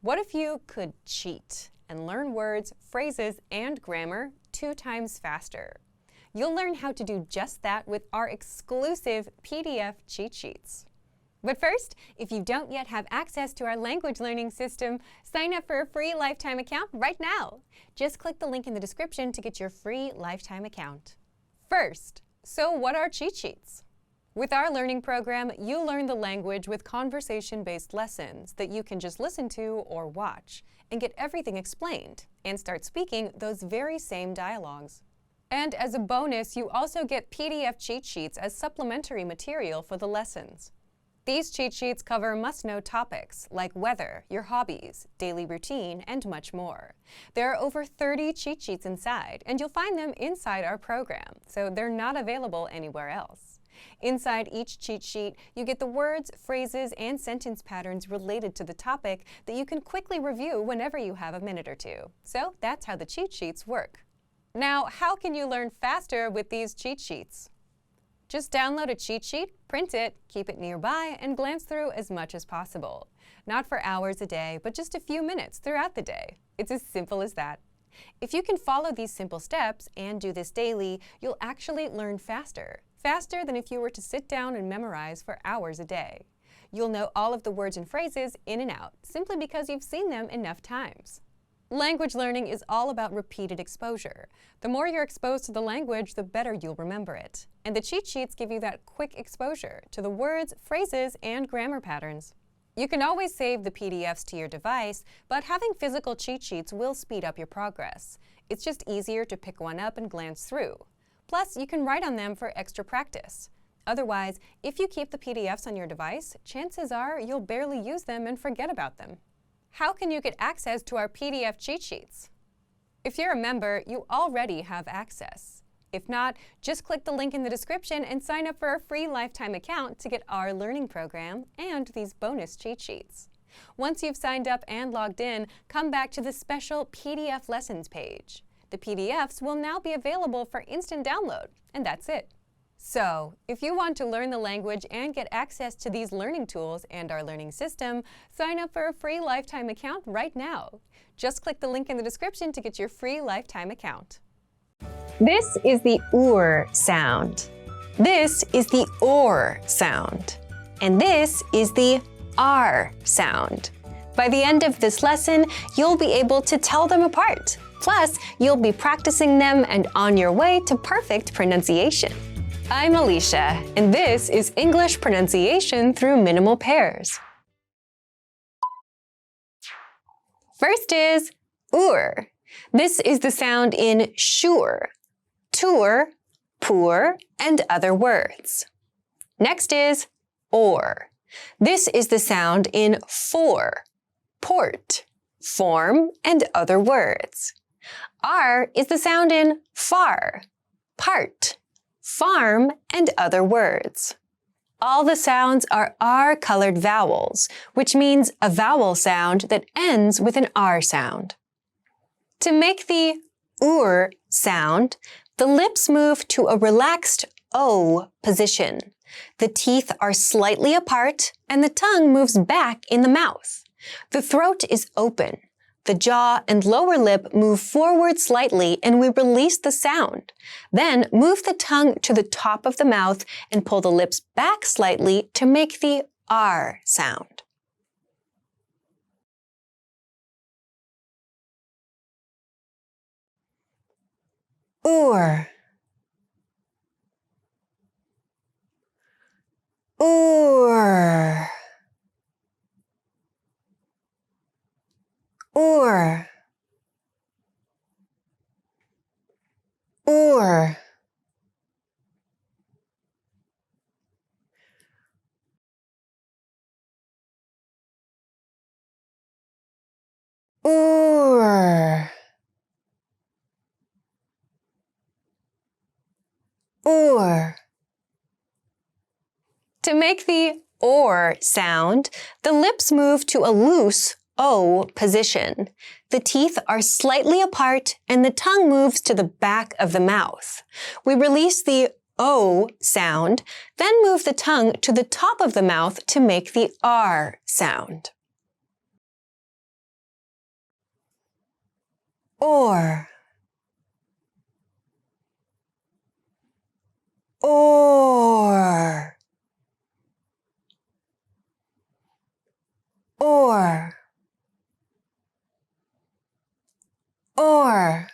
What if you could cheat and learn words, phrases, and grammar 2 times faster? You'll learn how to do just that with our exclusive PDF cheat sheets. But first, if you don't yet have access to our language learning system, sign up for a free lifetime account right now. Just click the link in the description to get your free lifetime account. First, so what are cheat sheets? With our learning program, you learn the language with conversation-based lessons that you can just listen to or watch and get everything explained and start speaking those very same dialogues. And as a bonus, you also get PDF cheat sheets as supplementary material for the lessons. These cheat sheets cover must-know topics like weather, your hobbies, daily routine, and much more. There are over 30 cheat sheets inside, and you'll find them inside our program, so they're not available anywhere else. Inside each cheat sheet, you get the words, phrases, and sentence patterns related to the topic that you can quickly review whenever you have a minute or two. So that's how the cheat sheets work. Now, how can you learn faster with these cheat sheets? Just download a cheat sheet, print it, keep it nearby, and glance through as much as possible. Not for hours a day, but just a few minutes throughout the day. It's as simple as that. If you can follow these simple steps and do this daily, you'll actually learn faster. Faster than if you were to sit down and memorize for hours a day. You'll know all of the words and phrases in and out, simply because you've seen them enough times. Language learning is all about repeated exposure. The more you're exposed to the language, the better you'll remember it. And the cheat sheets give you that quick exposure to the words, phrases, and grammar patterns. You can always save the PDFs to your device, but having physical cheat sheets will speed up your progress. It's just easier to pick one up and glance through. Plus, you can write on them for extra practice. Otherwise, if you keep the PDFs on your device, chances are you'll barely use them and forget about them. How can you get access to our PDF cheat sheets? If you're a member, you already have access. If not, just click the link in the description and sign up for a free lifetime account to get our learning program and these bonus cheat sheets. Once you've signed up and logged in, come back to the special PDF lessons page. The PDFs will now be available for instant download, and that's it. So, if you want to learn the language and get access to these learning tools and our learning system, sign up for a free lifetime account right now. Just click the link in the description to get your free lifetime account. This is the sound. This is the sound. And this is the r sound. By the end of this lesson, you'll be able to tell them apart. Plus, you'll be practicing them and on your way to perfect pronunciation. I'm Alicia, and this is English pronunciation through minimal pairs. First is This is the sound in sure, tour, poor, and other words. Next is or. This is the sound in for, port, form, and other words. R is the sound in far, part, farm, and other words. All the sounds are R-colored vowels, which means a vowel sound that ends with an R sound. To make the sound, the lips move to a relaxed O position. The teeth are slightly apart, and the tongue moves back in the mouth. The throat is open. The jaw and lower lip move forward slightly and we release the sound. Then move the tongue to the top of the mouth and pull the lips back slightly to make the R sound. Or. Or. Or. Or. Or. Or. To make the or sound, the lips move to a loose O position. The teeth are slightly apart and the tongue moves to the back of the mouth. We release the O sound, then move the tongue to the top of the mouth to make the R sound. or, or, or, or, or.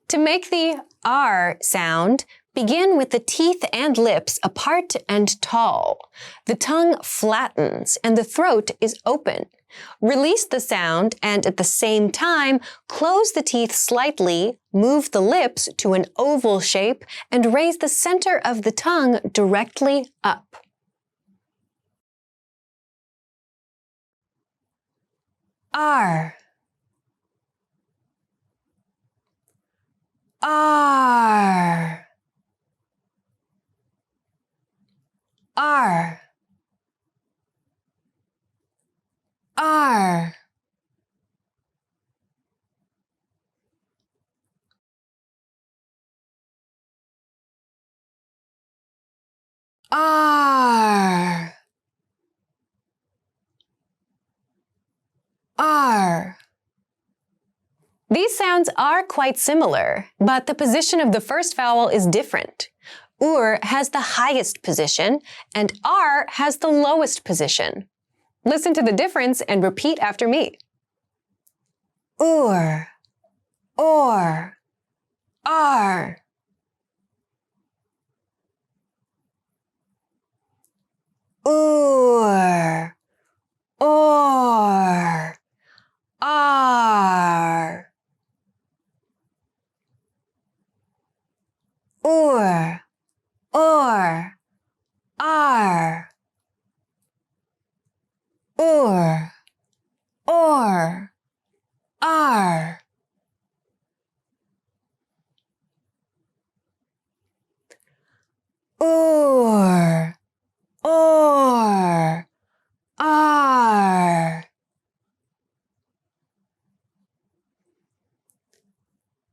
To make the R sound, begin with the teeth and lips apart and tall. The tongue flattens and the throat is open. Release the sound and at the same time, close the teeth slightly, move the lips to an oval shape, and raise the center of the tongue directly up. R. R. R. R. R. R. These sounds are quite similar, but the position of the first vowel is different. Ur has the highest position, and R has the lowest position. Listen to the difference and repeat after me. Ur, or, R. Ur, or, R. Ur, or, R. Ur, or, R. Ur, or, R.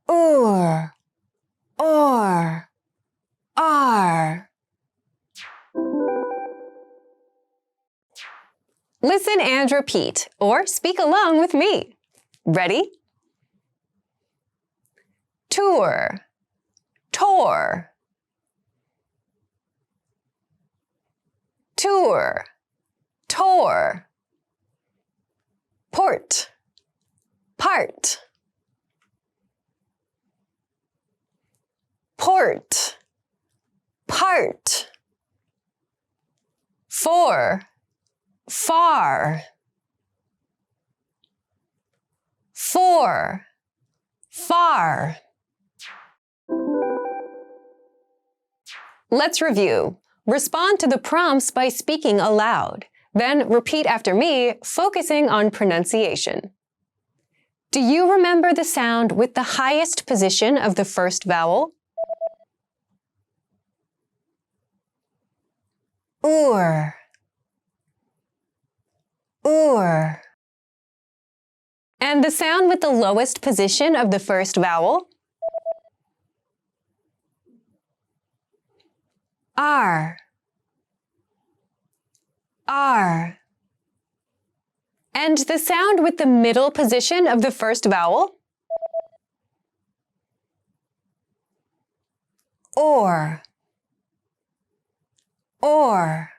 Ur, or, R. Listen and repeat, or speak along with me. Ready? Tour, tour. Tour, tour. Port, part. Port, part. For, far. For, far. Let's review. Respond to the prompts by speaking aloud. Then repeat after me, focusing on pronunciation. Do you remember the sound with the highest position of the first vowel? Ur. Ur. And the sound with the lowest position of the first vowel? R. R. And the sound with the middle position of the first vowel? Or. Or.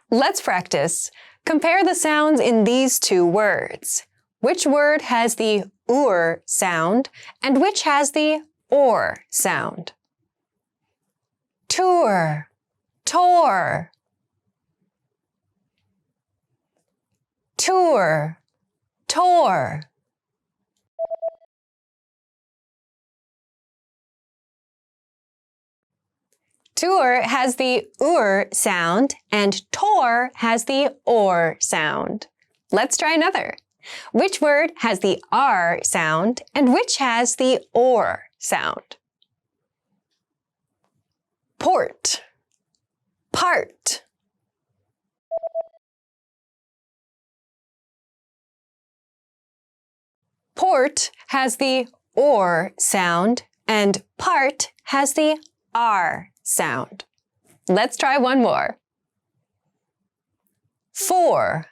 Let's practice. Compare the sounds in these two words. Which word has the ur sound and which has the or sound? Tour, tour. Tour, tour. Tour has the ur sound and tor has the or sound. Let's try another. Which word has the r sound and which has the or sound? Port, part. Court has the OR sound and part has the R sound. Let's try one more. For,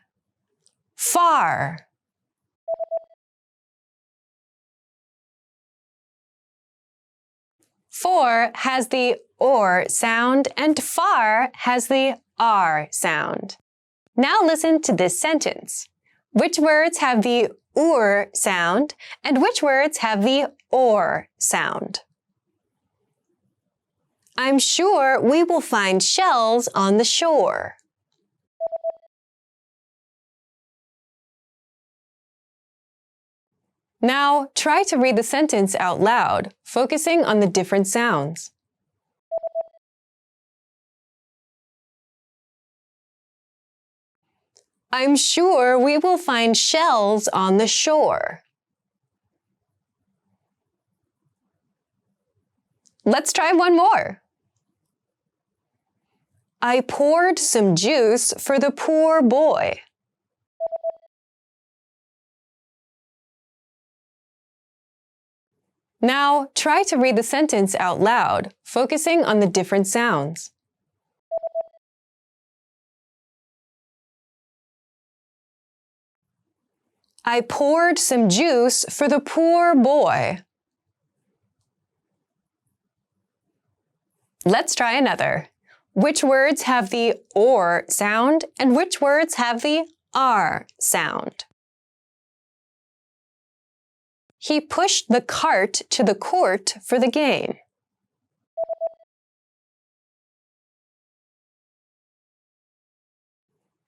far. For has the OR sound and far has the R sound. Now listen to this sentence. Which words have the UR sound and which words have the OR sound? I'm sure we will find shells on the shore. Now try to read the sentence out loud, focusing on the different sounds. I'm sure we will find shells on the shore. Let's try one more. I poured some juice for the poor boy. Now try to read the sentence out loud, focusing on the different sounds. I poured some juice for the poor boy. Let's try another. Which words have the OR sound and which words have the R sound? He pushed the cart to the court for the game.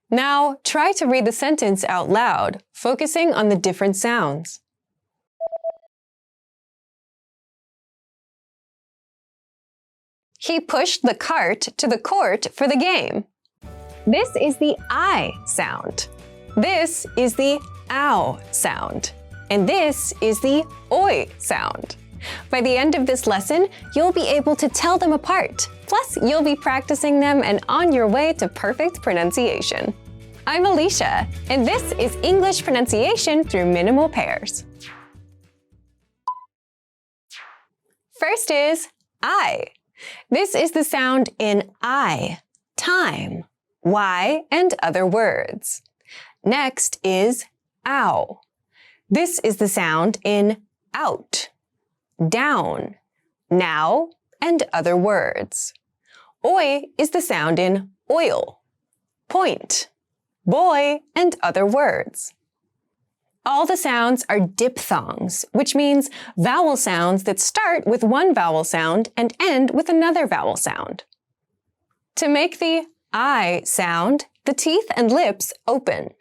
Now try to read the sentence out loud, focusing on the different sounds. He pushed the cart to the court for the game. This is the I sound. This is the OW sound. And this is the OI sound. By the end of this lesson, you'll be able to tell them apart. Plus, you'll be practicing them and on your way to perfect pronunciation. I'm Alicia, and this is English pronunciation through minimal pairs. First is I. This is the sound in I, time, why, and other words. Next is OW. This is the sound in out, down, now, and other words. OI is the sound in oil, point, boy, and other words. All the sounds are diphthongs, which means vowel sounds that start with one vowel sound and end with another vowel sound. To make the I sound, the teeth and lips open.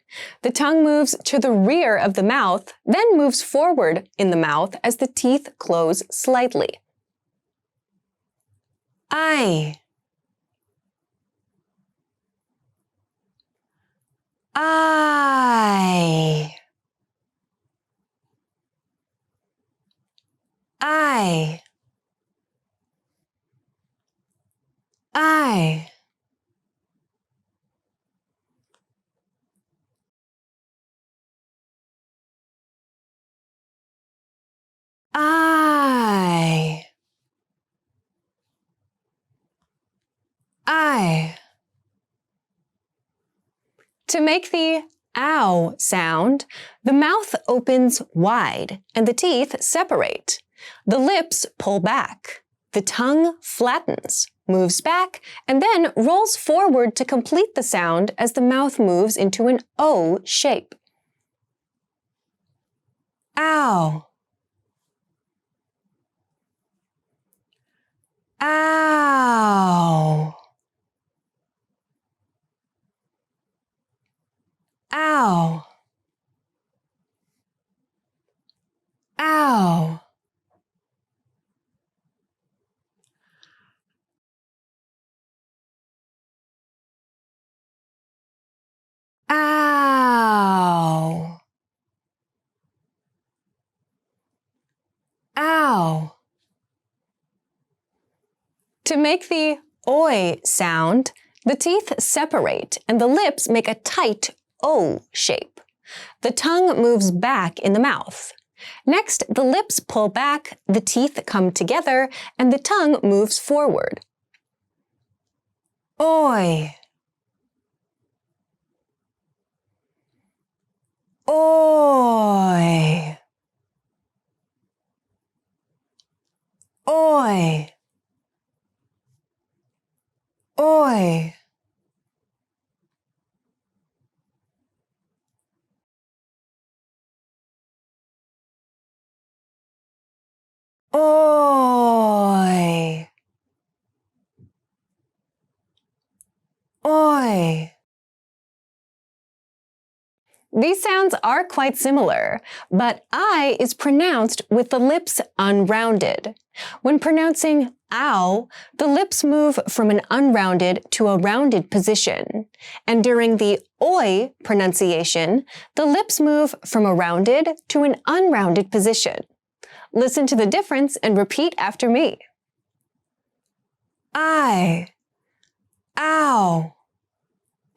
The tongue moves to the rear of the mouth, then moves forward in the mouth as the teeth close slightly. I. I. I. I. I. I. To make the OW sound, the mouth opens wide and the teeth separate. The lips pull back. The tongue flattens, moves back, and then rolls forward to complete the sound as the mouth moves into an O shape. Ow. Ow. Ow. Ow. Ow. Ow. To make the OI sound, the teeth separate and the lips make a tight O shape. The tongue moves back in the mouth. Next, the lips pull back, the teeth come together, and the tongue moves forward. Oi. Oi. Oi. Oi. Oi. Oi. These sounds are quite similar, but I is pronounced with the lips unrounded. When pronouncing ow, the lips move from an unrounded to a rounded position. And during the oi pronunciation, the lips move from a rounded to an unrounded position. Listen to the difference and repeat after me. I, ow,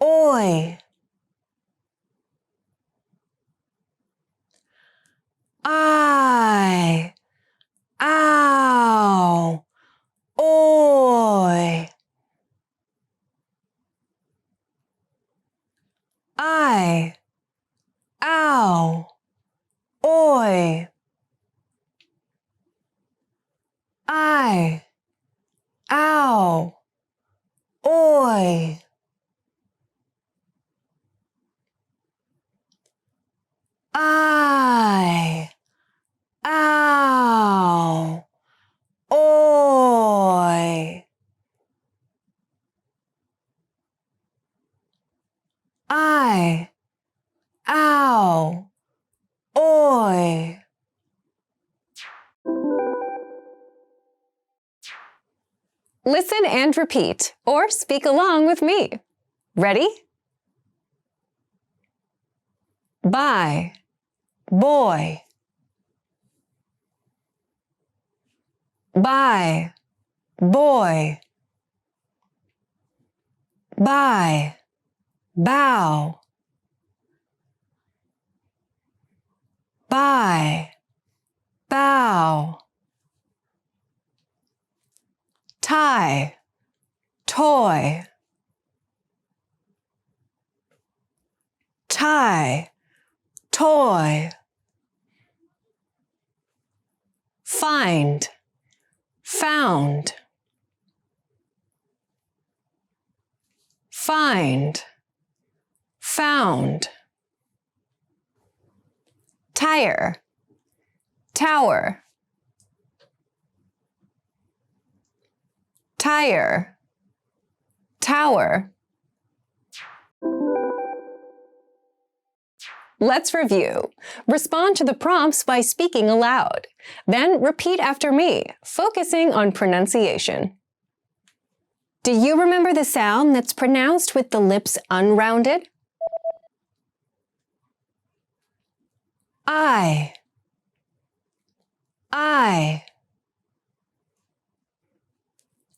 oi. I, ow, oi. I, ow, oi. I, ow, oi. I, ow, oi. I, ow, oi. Listen and repeat, or speak along with me. Ready? By, boy. By, boy. By, bow. By, bow. Tie, toy. Tie, toy. Find, found. Find, found. Tire, tower. Tire, tower. Let's review. Respond to the prompts by speaking aloud. Then repeat after me, focusing on pronunciation. Do you remember the sound that's pronounced with the lips unrounded? I.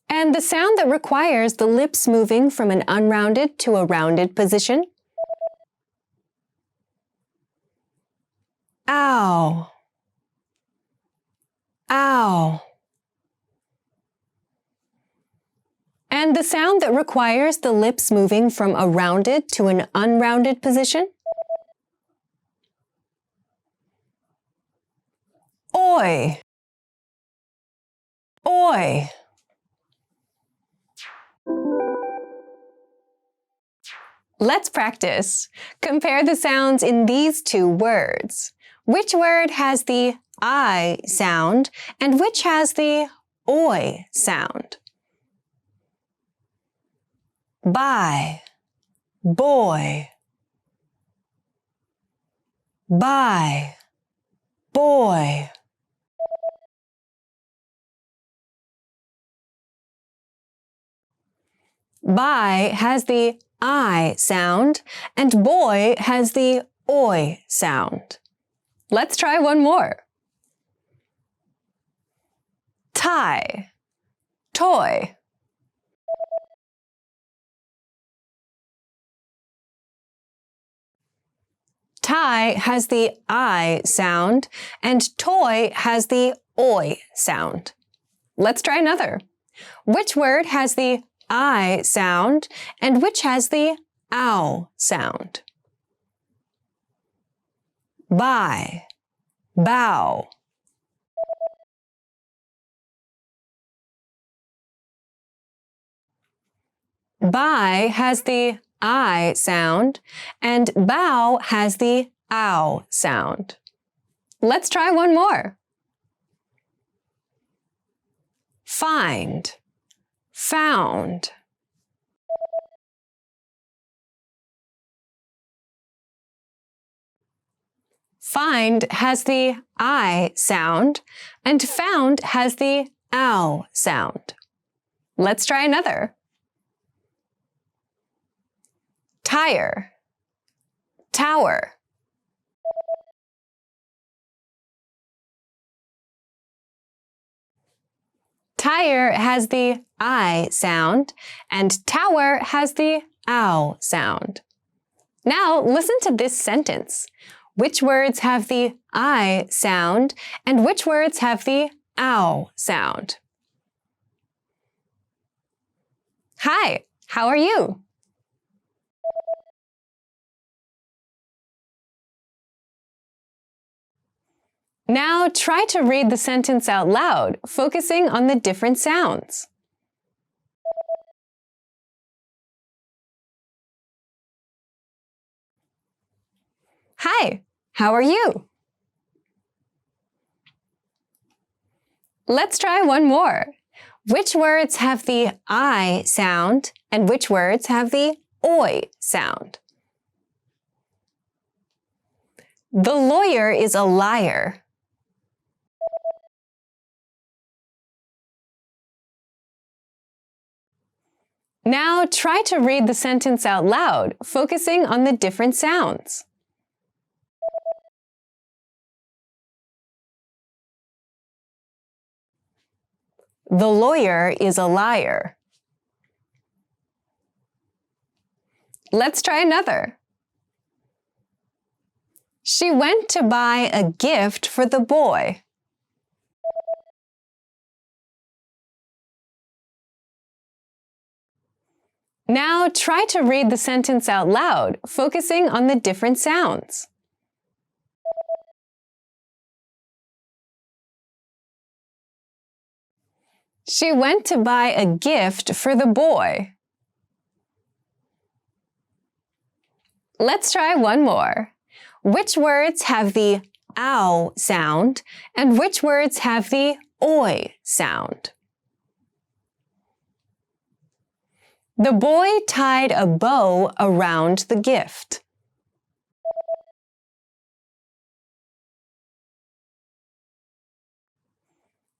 And the sound that requires the lips moving from an unrounded to a rounded position? Ow. Ow. And the sound that requires the lips moving from a rounded to an unrounded position? Oi. Oi. Let's practice. Compare the sounds in these two words. Which word has the I sound and which has the oi sound? By, boy. By, boy. By has the I sound, and boy has the oi sound. Let's try one more. Tie, toy. tie has the I sound, and toy has the oi sound. Let's try another. Which word has the I sound, and which has the ow sound? Buy, bow. Buy has the I sound, and bow has the ow sound. Let's try one more. Find, found. Find has the I sound, and found has the ow sound. Let's try another. Tire, tower. Tire has the I sound, and tower has the ow sound. Now listen to this sentence. Which words have the I sound, and which words have the ow sound? Hi, how are you? Now try to read the sentence out loud, focusing on the different sounds. Hi, how are you? Let's try one more. Which words have the I sound, and which words have the oi sound? The lawyer is a liar. Now try to read the sentence out loud, focusing on the different sounds. The lawyer is a liar. Let's try another. She went to buy a gift for the boy. Now try to read the sentence out loud, focusing on the different sounds. She went to buy a gift for the boy. Let's try one more. Which words have the ow sound, and which words have the oi sound? The boy tied a bow around the gift.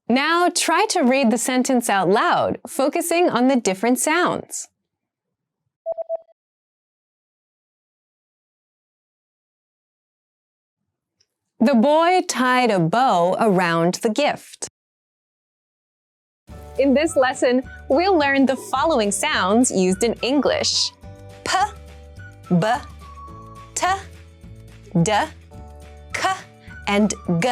Now try to read the sentence out loud, focusing on the different sounds. The boy tied a bow around the gift. In this lesson, we'll learn the following sounds used in English: p, b, t, d, k, and g.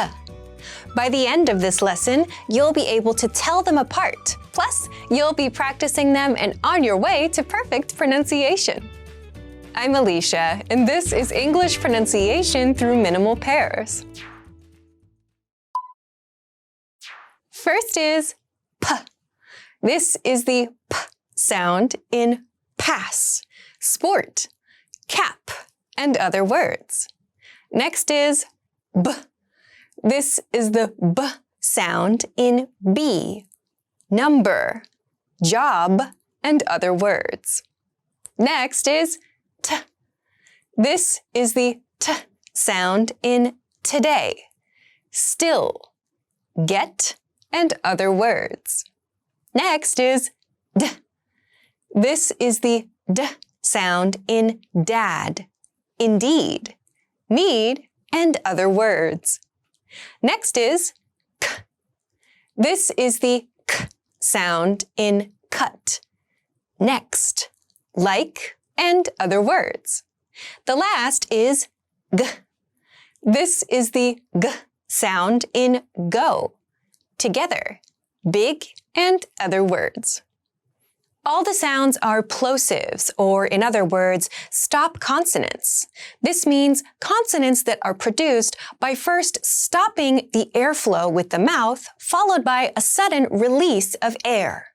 By the end of this lesson, you'll be able to tell them apart. Plus, you'll be practicing them and on your way to perfect pronunciation. I'm Alicia, and this is English pronunciation through minimal pairs. First is p. This is the p sound in pass, sport, cap, and other words. Next is b. This is the b sound in be, number, job, and other words. Next is t. This is the t sound in today, still, get, and other words. Next is d. This is the d sound in dad, indeed, need, and other words. Next is k. This is the k sound in cut, next, like, and other words. The last is g. This is the g sound in go, together, big and other words. All the sounds are plosives, or in other words, stop consonants. This means consonants that are produced by first stopping the airflow with the mouth, followed by a sudden release of air.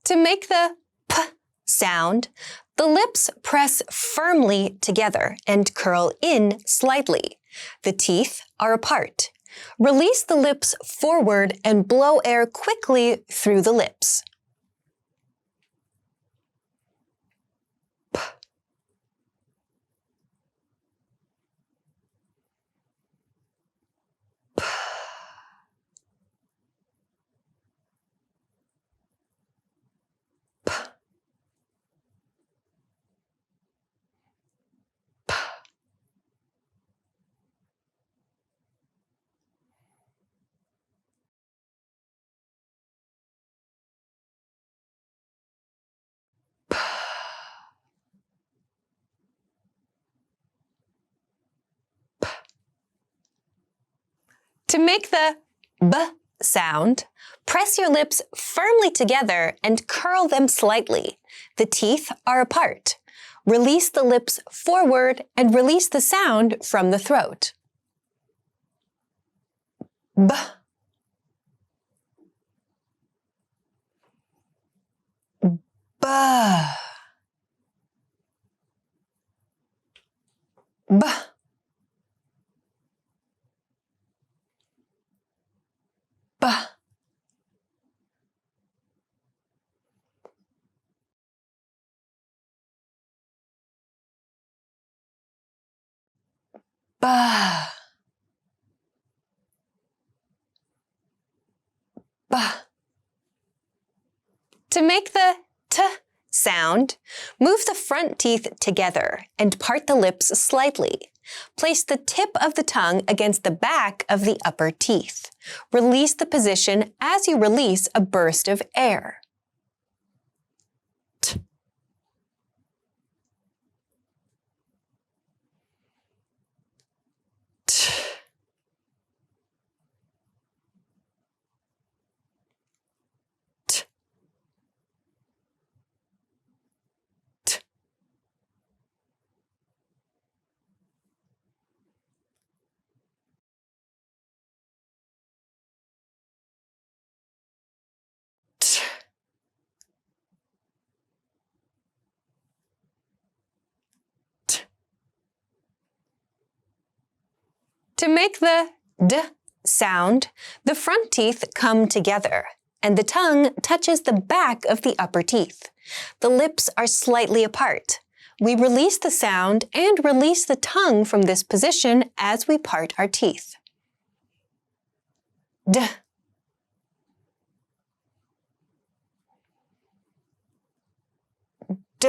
To make the p sound, the lips press firmly together and curl in slightly. The teeth are apart. Release the lips forward and blow air quickly through the lips. To make the b sound, press your lips firmly together and curl them slightly. The teeth are apart. Release the lips forward and release the sound from the throat. B. B. B. B. B. B. To make the t sound, move the front teeth together and part the lips slightly. Place the tip of the tongue against the back of the upper teeth. Release the position as you release a burst of air. T. T. T. T. T. T. To make the d sound, the front teeth come together and the tongue touches the back of the upper teeth. The lips are slightly apart. We release the sound and release the tongue from this position as we part our teeth. D. D.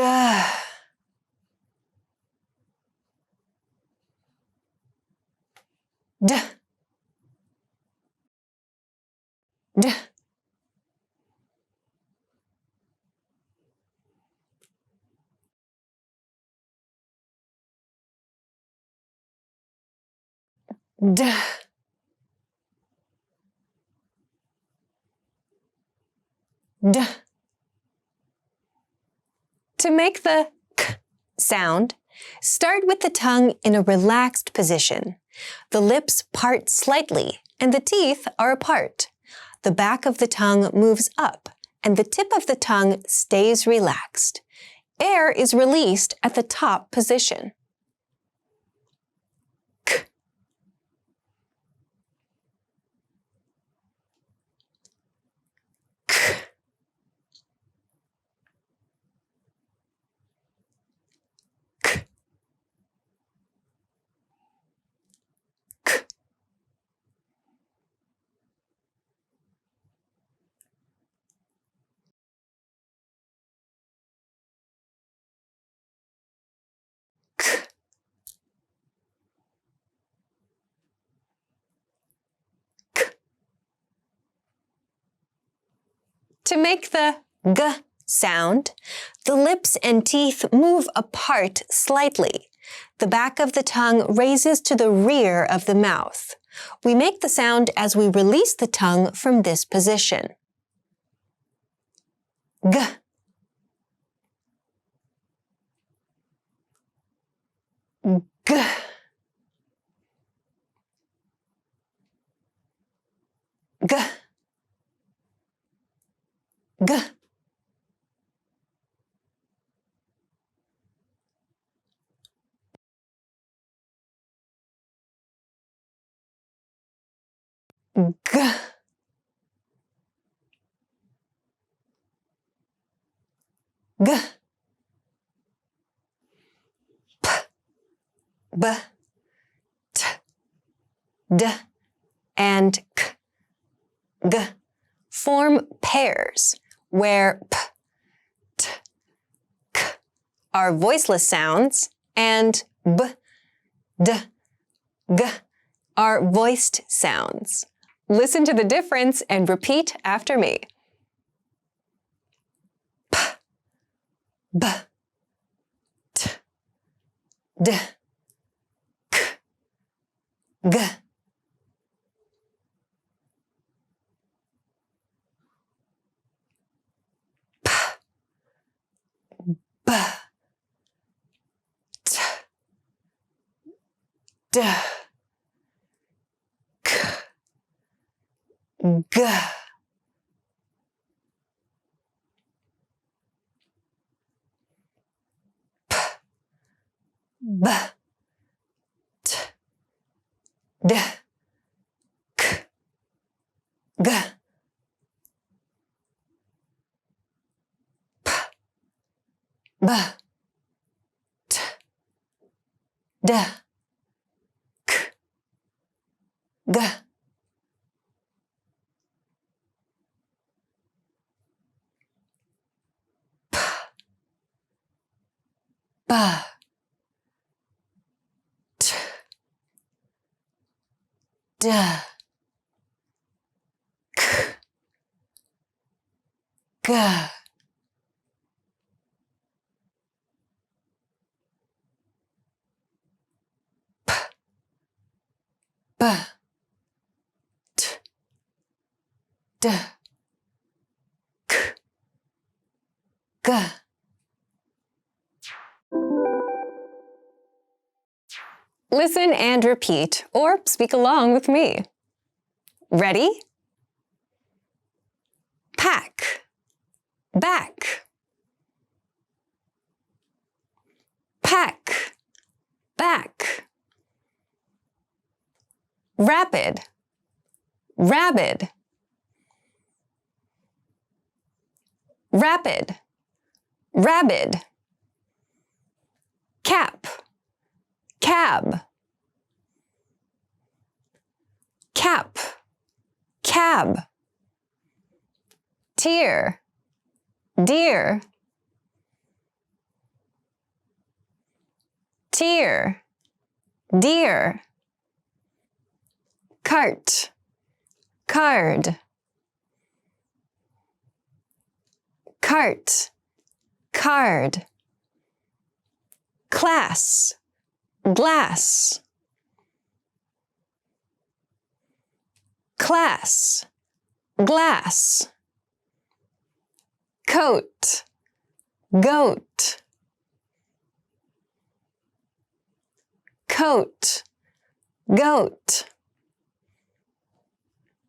D. D. D. D. To make the k sound, start with the tongue in a relaxed position. The lips part slightly and the teeth are apart. The back of the tongue moves up and the tip of the tongue stays relaxed. Air is released at the top position. K. K. K. K. K. K. To make the g sound, the lips and teeth move apart slightly. The back of the tongue raises to the rear of the mouth. We make the sound as we release the tongue from this position. G. G. G. G. G. G. P. B. T. D. And K. G. Form pairs where P, T, K are voiceless sounds and B, D, G are voiced sounds. Listen to the difference and repeat after me. P, B, T, D, K, G. B, T, D, K, G. P, B, T, D, K, G. B, T, D, K, G. P, B, T, D, K, G. B, T, D, K, G. Listen and repeat, or speak along with me. Ready? Pack, back. Pack, back. Rapid, rabid. Rapid, rabid. Cap, cab. Cap, cab. Tear, dear. Tear, dear. Cart, card. Cart, card. Class, glass. Class, glass. Coat, goat. Coat, goat.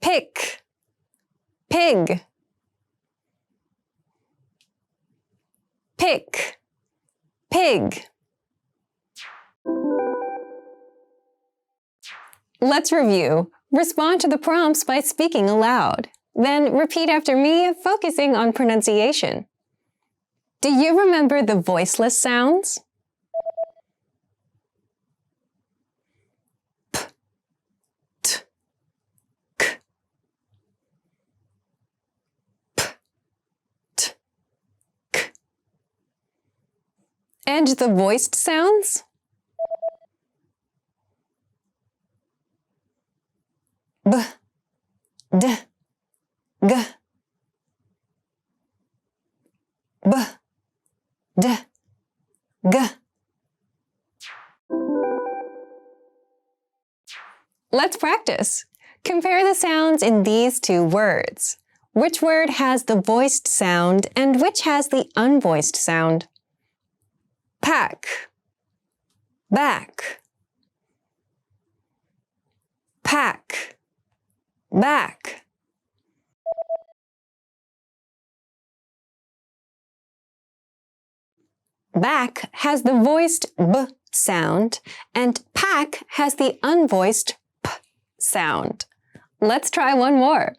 Pick, pig. Pick, pig. Let's review. Respond to the prompts by speaking aloud. Then repeat after me, focusing on pronunciation. Do you remember the voiceless sounds? P, T, K. P, T, K. And the voiced sounds? B, D, G. B, D, G. Let's practice. Compare the sounds in these two words. Which word has the voiced sound and which has the unvoiced sound? Pack, back, pack, back. Back has the voiced b sound and pack has the unvoiced p sound. Let's try one more.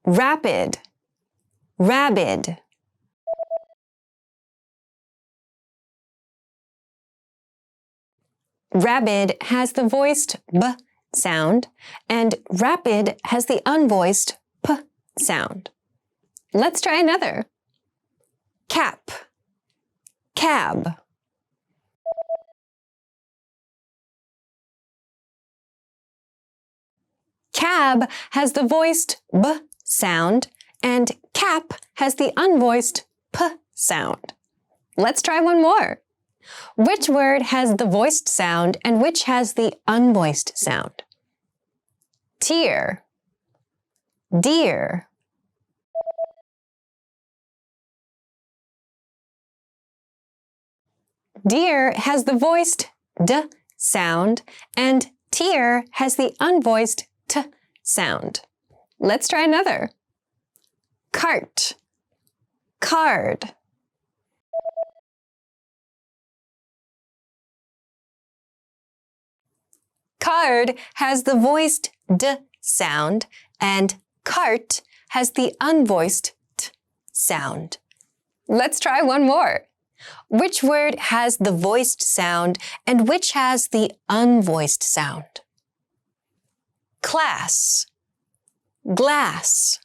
Rapid, rabid. Rabid has the voiced b sound and rapid has the unvoiced p sound. Let's try another. Cap, cab. Cab has the voiced b sound and cap has the unvoiced p sound. Let's try one more. Which word has the voiced sound and which has the unvoiced sound? Tear, deer. Deer has the voiced d sound and tear has the unvoiced t sound. Let's try another. Cart, card. Card has the voiced d sound and cart has the unvoiced t sound. Let's try one more. Which word has the voiced sound and which has the unvoiced sound? Class, glass.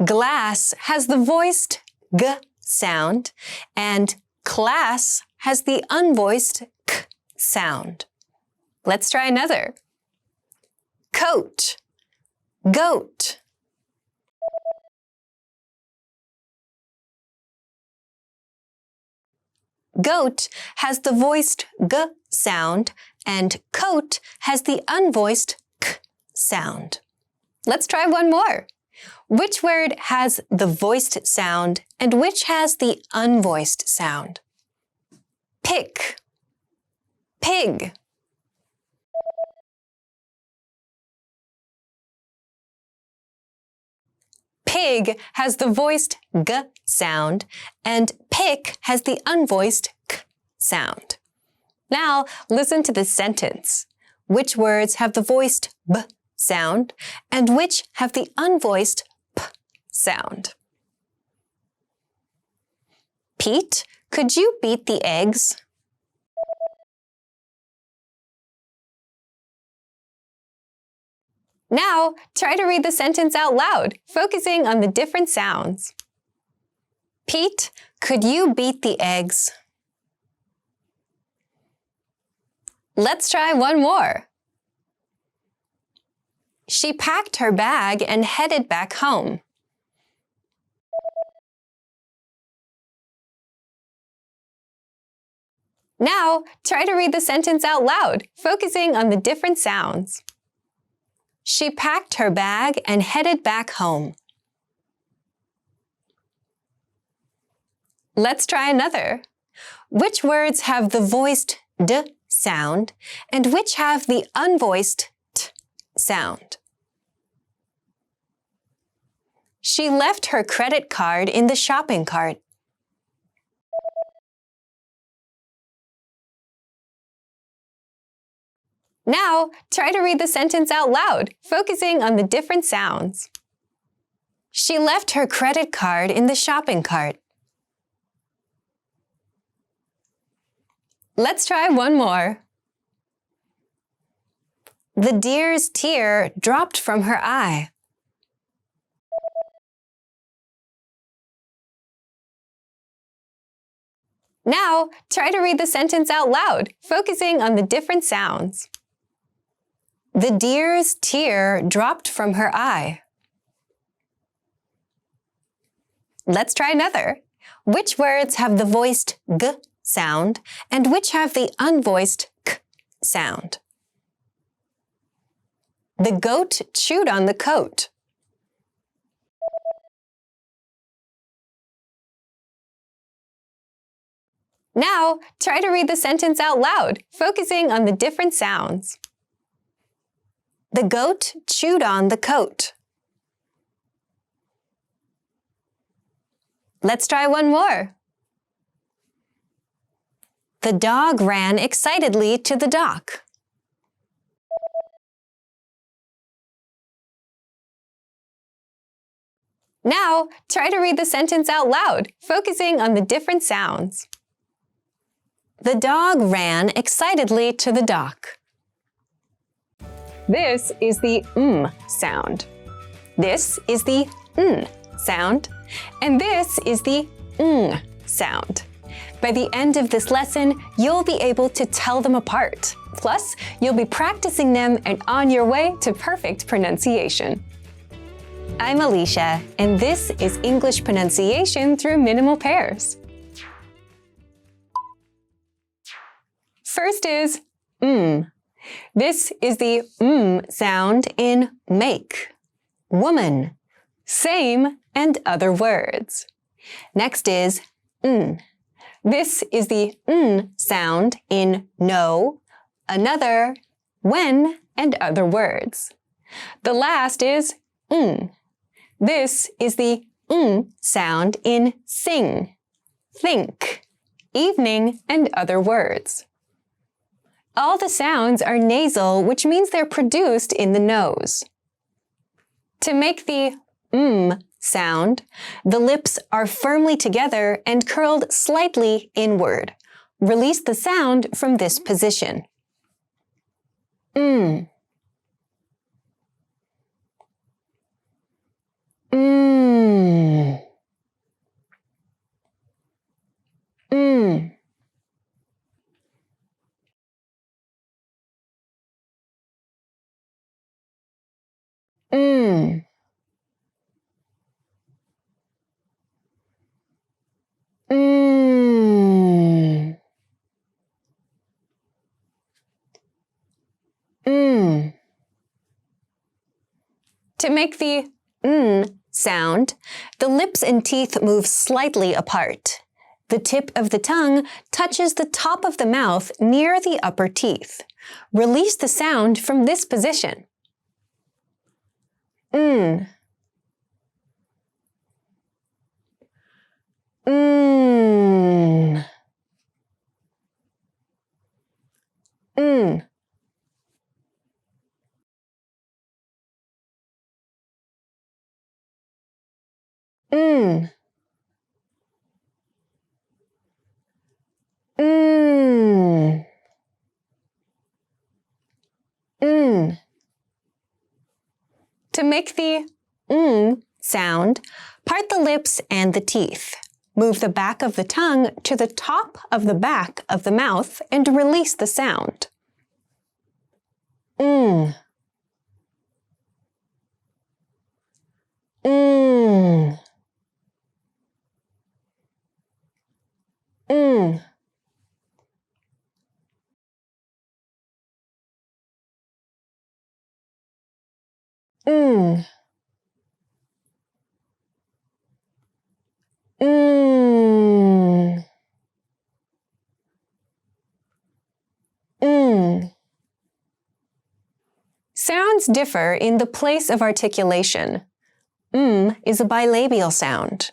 Glass has the voiced g sound and class has the unvoiced k sound. Let's try another. Coat, goat. Goat has the voiced g sound and coat has the unvoiced k sound. Let's try one more. Which word has the voiced sound and which has the unvoiced sound? Pick, pig. Pig has the voiced g sound and pick has the unvoiced k sound. Now listen to this sentence. Which words have the voiced b sound and which have the unvoiced p sound? Pete, could you beat the eggs? Now, try to read the sentence out loud, focusing on the different sounds. Pete, could you beat the eggs? Let's try one more. She packed her bag and headed back home. Now, try to read the sentence out loud, focusing on the different sounds. She packed her bag and headed back home. Let's try another. Which words have the voiced d sound and which have the unvoiced t sound? She left her credit card in the shopping cart. Now, try to read the sentence out loud, focusing on the different sounds. She left her credit card in the shopping cart. Let's try one more. The deer's tear dropped from her eye. Now, try to read the sentence out loud, focusing on the different sounds. The deer's tear dropped from her eye. Let's try another. Which words have the voiced g sound and which have the unvoiced k sound? The goat chewed on the coat. Now, try to read the sentence out loud, focusing on the different sounds. The goat chewed on the coat. Let's try one more. The dog ran excitedly to the dock. Now, try to read the sentence out loud, focusing on the different sounds. The dog ran excitedly to the dock. This is the sound. This is the sound. And this is the sound. By the end of this lesson, you'll be able to tell them apart. Plus, you'll be practicing them and on your way to perfect pronunciation. I'm Alicia, and this is English pronunciation through minimal pairs. First is This is the sound in make, woman, same, and other words. Next is This is the sound in know, another, when, and other words. The last is This is the sound in sing, think, evening, and other words. All the sounds are nasal, which means they're produced in the nose. To make the sound, the lips are firmly together and curled slightly inward. Release the sound from this position. Mm. To make the sound, the lips and teeth move slightly apart. The tip of the tongue touches the top of the mouth near the upper teeth. Release the sound from this position. Mm. Mm. Mm. Mm. Mm. Mm. To make the sound, part the lips and the teeth. Move the back of the tongue to the top of the back of the mouth and release the sound. Mm. Mm. Mm. Mm. Mm. Mm. Sounds differ in the place of articulation. Is a bilabial sound.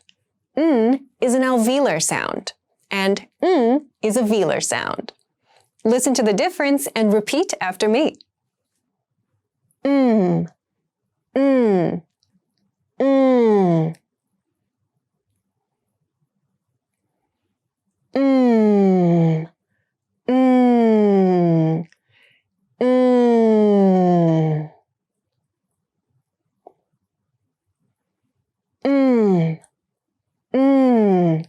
Is an alveolar sound. And is a velar sound. Listen to the difference and repeat after me. Mm. Mm. Mm. Mm. Mm. Mm. Mm. Mm.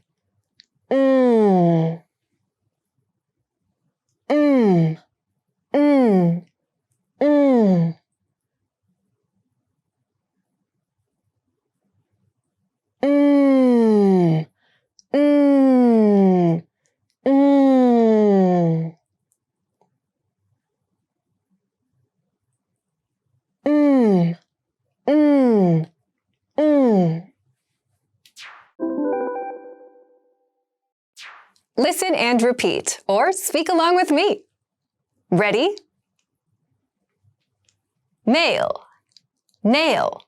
Mm. Mm. Mm. Mm. Listen and repeat, or speak along with me. Ready? Male, nail.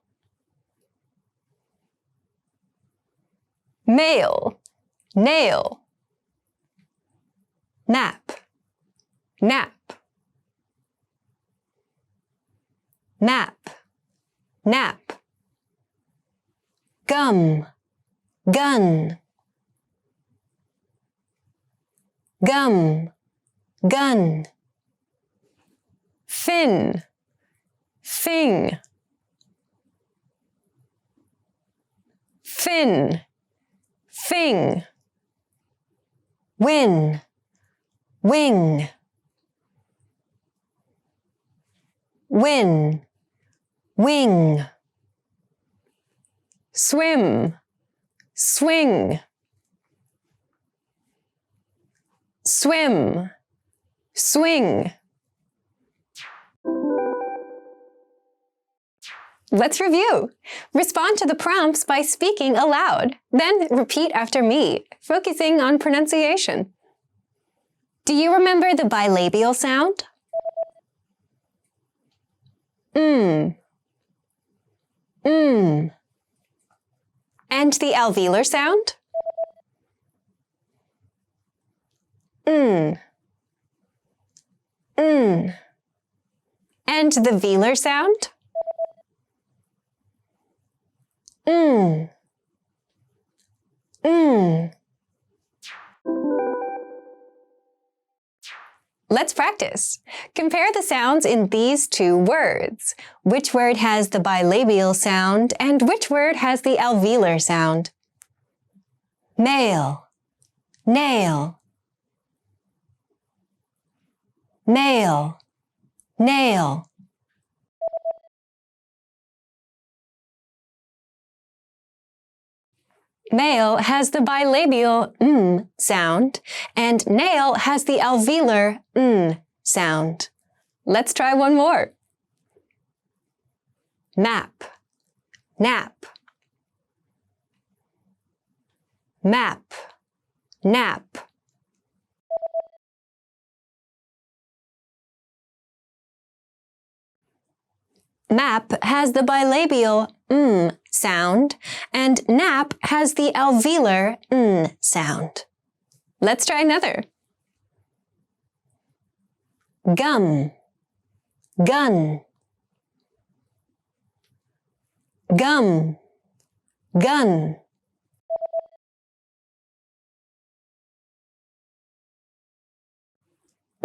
Male, nail. Nap, nap. Map, nap. Gum, gun. Gum, gun. Fin, fing. Fin, fing. Win, wing. Win, wing. Swim, swing. Swim, swing. Let's review. Respond to the prompts by speaking aloud. Then repeat after me, focusing on pronunciation. Do you remember the bilabial sound? And the alveolar sound? And the velar sound? Let's practice. Compare the sounds in these two words. Which word has the bilabial sound and which word has the alveolar sound? Male, nail. Male, nail. Male has the bilabial sound, and nail has the alveolar sound. Let's try one more. Map, nap. Map, nap. Map has the bilabial sound, and nap has the alveolar sound. Let's try another. Gum, gun. Gum, gun.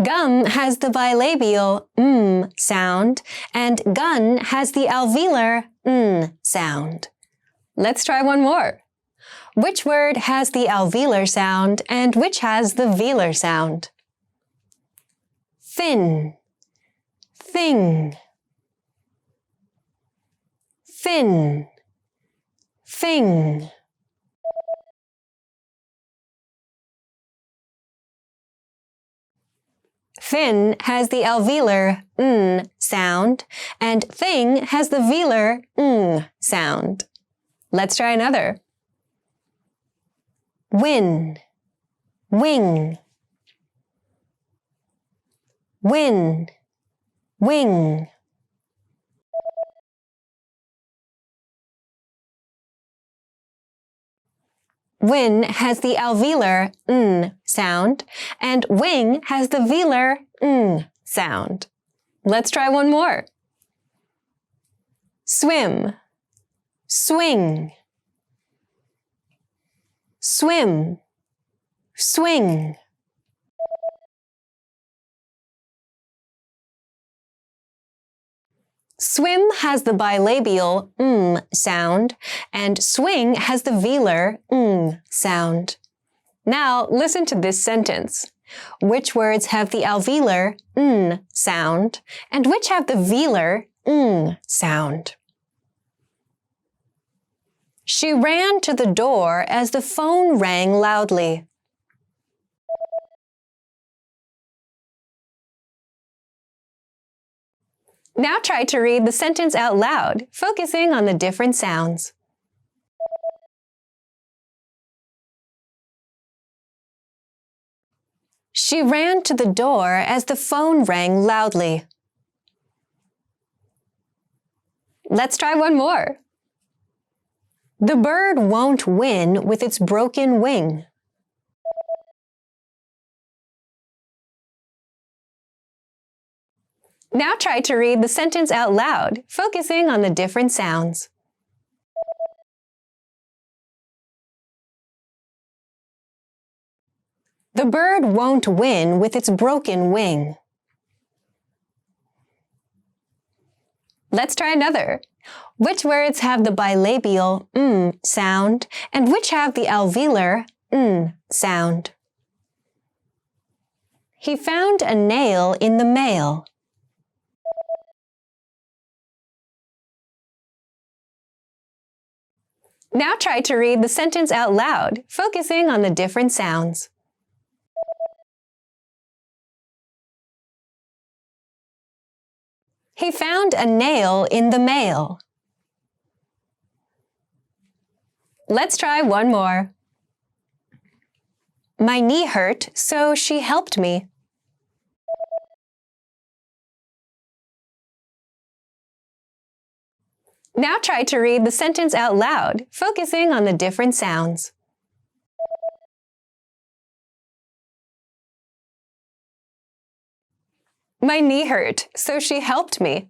Gum has the bilabial sound, and gun has the alveolar sound. Let's try one more. Which word has the alveolar sound and which has the velar sound? Fin, thing. Fin, thing. Fin has the alveolar sound, and thing has the velar sound. Let's try another. Win, wing. Win, wing. Win has the alveolar sound, and wing has the velar sound. Let's try one more. Swim, swing. Swim, swing. Swim has the bilabial sound, and swing has the velar sound. Now listen to this sentence. Which words have the alveolar sound, and which have the velar sound? She ran to the door as the phone rang loudly. Now try to read the sentence out loud, focusing on the different sounds. She ran to the door as the phone rang loudly. Let's try one more. The bird won't win with its broken wing. Now try to read the sentence out loud, focusing on the different sounds. The bird won't win with its broken wing. Let's try another. Which words have the bilabial sound and which have the alveolar sound? He found a nail in the mail. Now try to read the sentence out loud, focusing on the different sounds. He found a nail in the mail. Let's try one more. My knee hurt, so she helped me. Now try to read the sentence out loud, focusing on the different sounds. My knee hurt, so she helped me.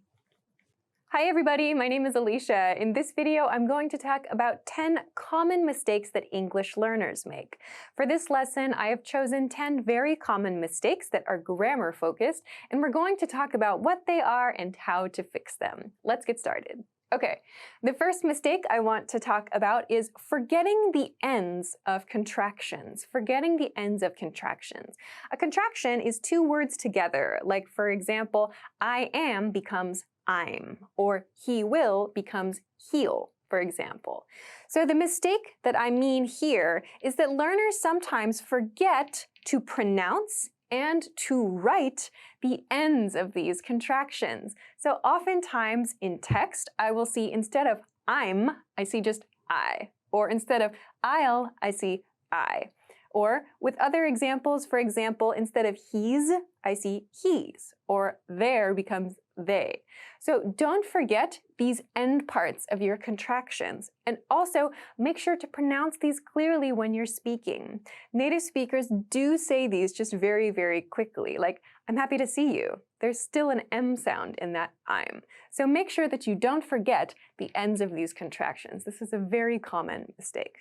Hi everybody, my name is Alicia. In this video, I'm going to talk about 10 common mistakes that English learners make. For this lesson, I have chosen 10 very common mistakes that are grammar focused, and we're going to talk about what they are and how to fix them. Let's get started. Okay, the first mistake I want to talk about is forgetting the ends of contractions. Forgetting the ends of contractions. A contraction is two words together, like for example, I am becomes I'm, or he will becomes he'll, for example. So the mistake that I mean here is that learners sometimes forget to pronounce and to write the ends of these contractions. So oftentimes in text, I will see instead of I'm, I see just I. Or instead of I'll, I see I. Or with other examples, for example, instead of he's, I see he's. Or there becomes they. So don't forget these end parts of your contractions. And also make sure to pronounce these clearly when you're speaking. Native speakers do say these just very, very quickly, like, I'm happy to see you. There's still an M sound in that I'm. So make sure that you don't forget the ends of these contractions. This is a very common mistake.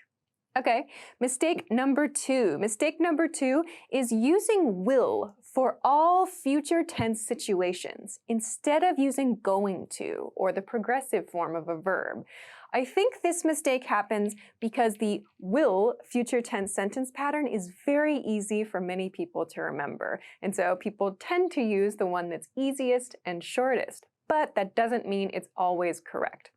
Okay, mistake number 2. Mistake number 2 is using will for all future tense situations instead of using going to or the progressive form of a verb. I think this mistake happens because the will future tense sentence pattern is very easy for many people to remember. And so people tend to use the one that's easiest and shortest, but that doesn't mean it's always correct.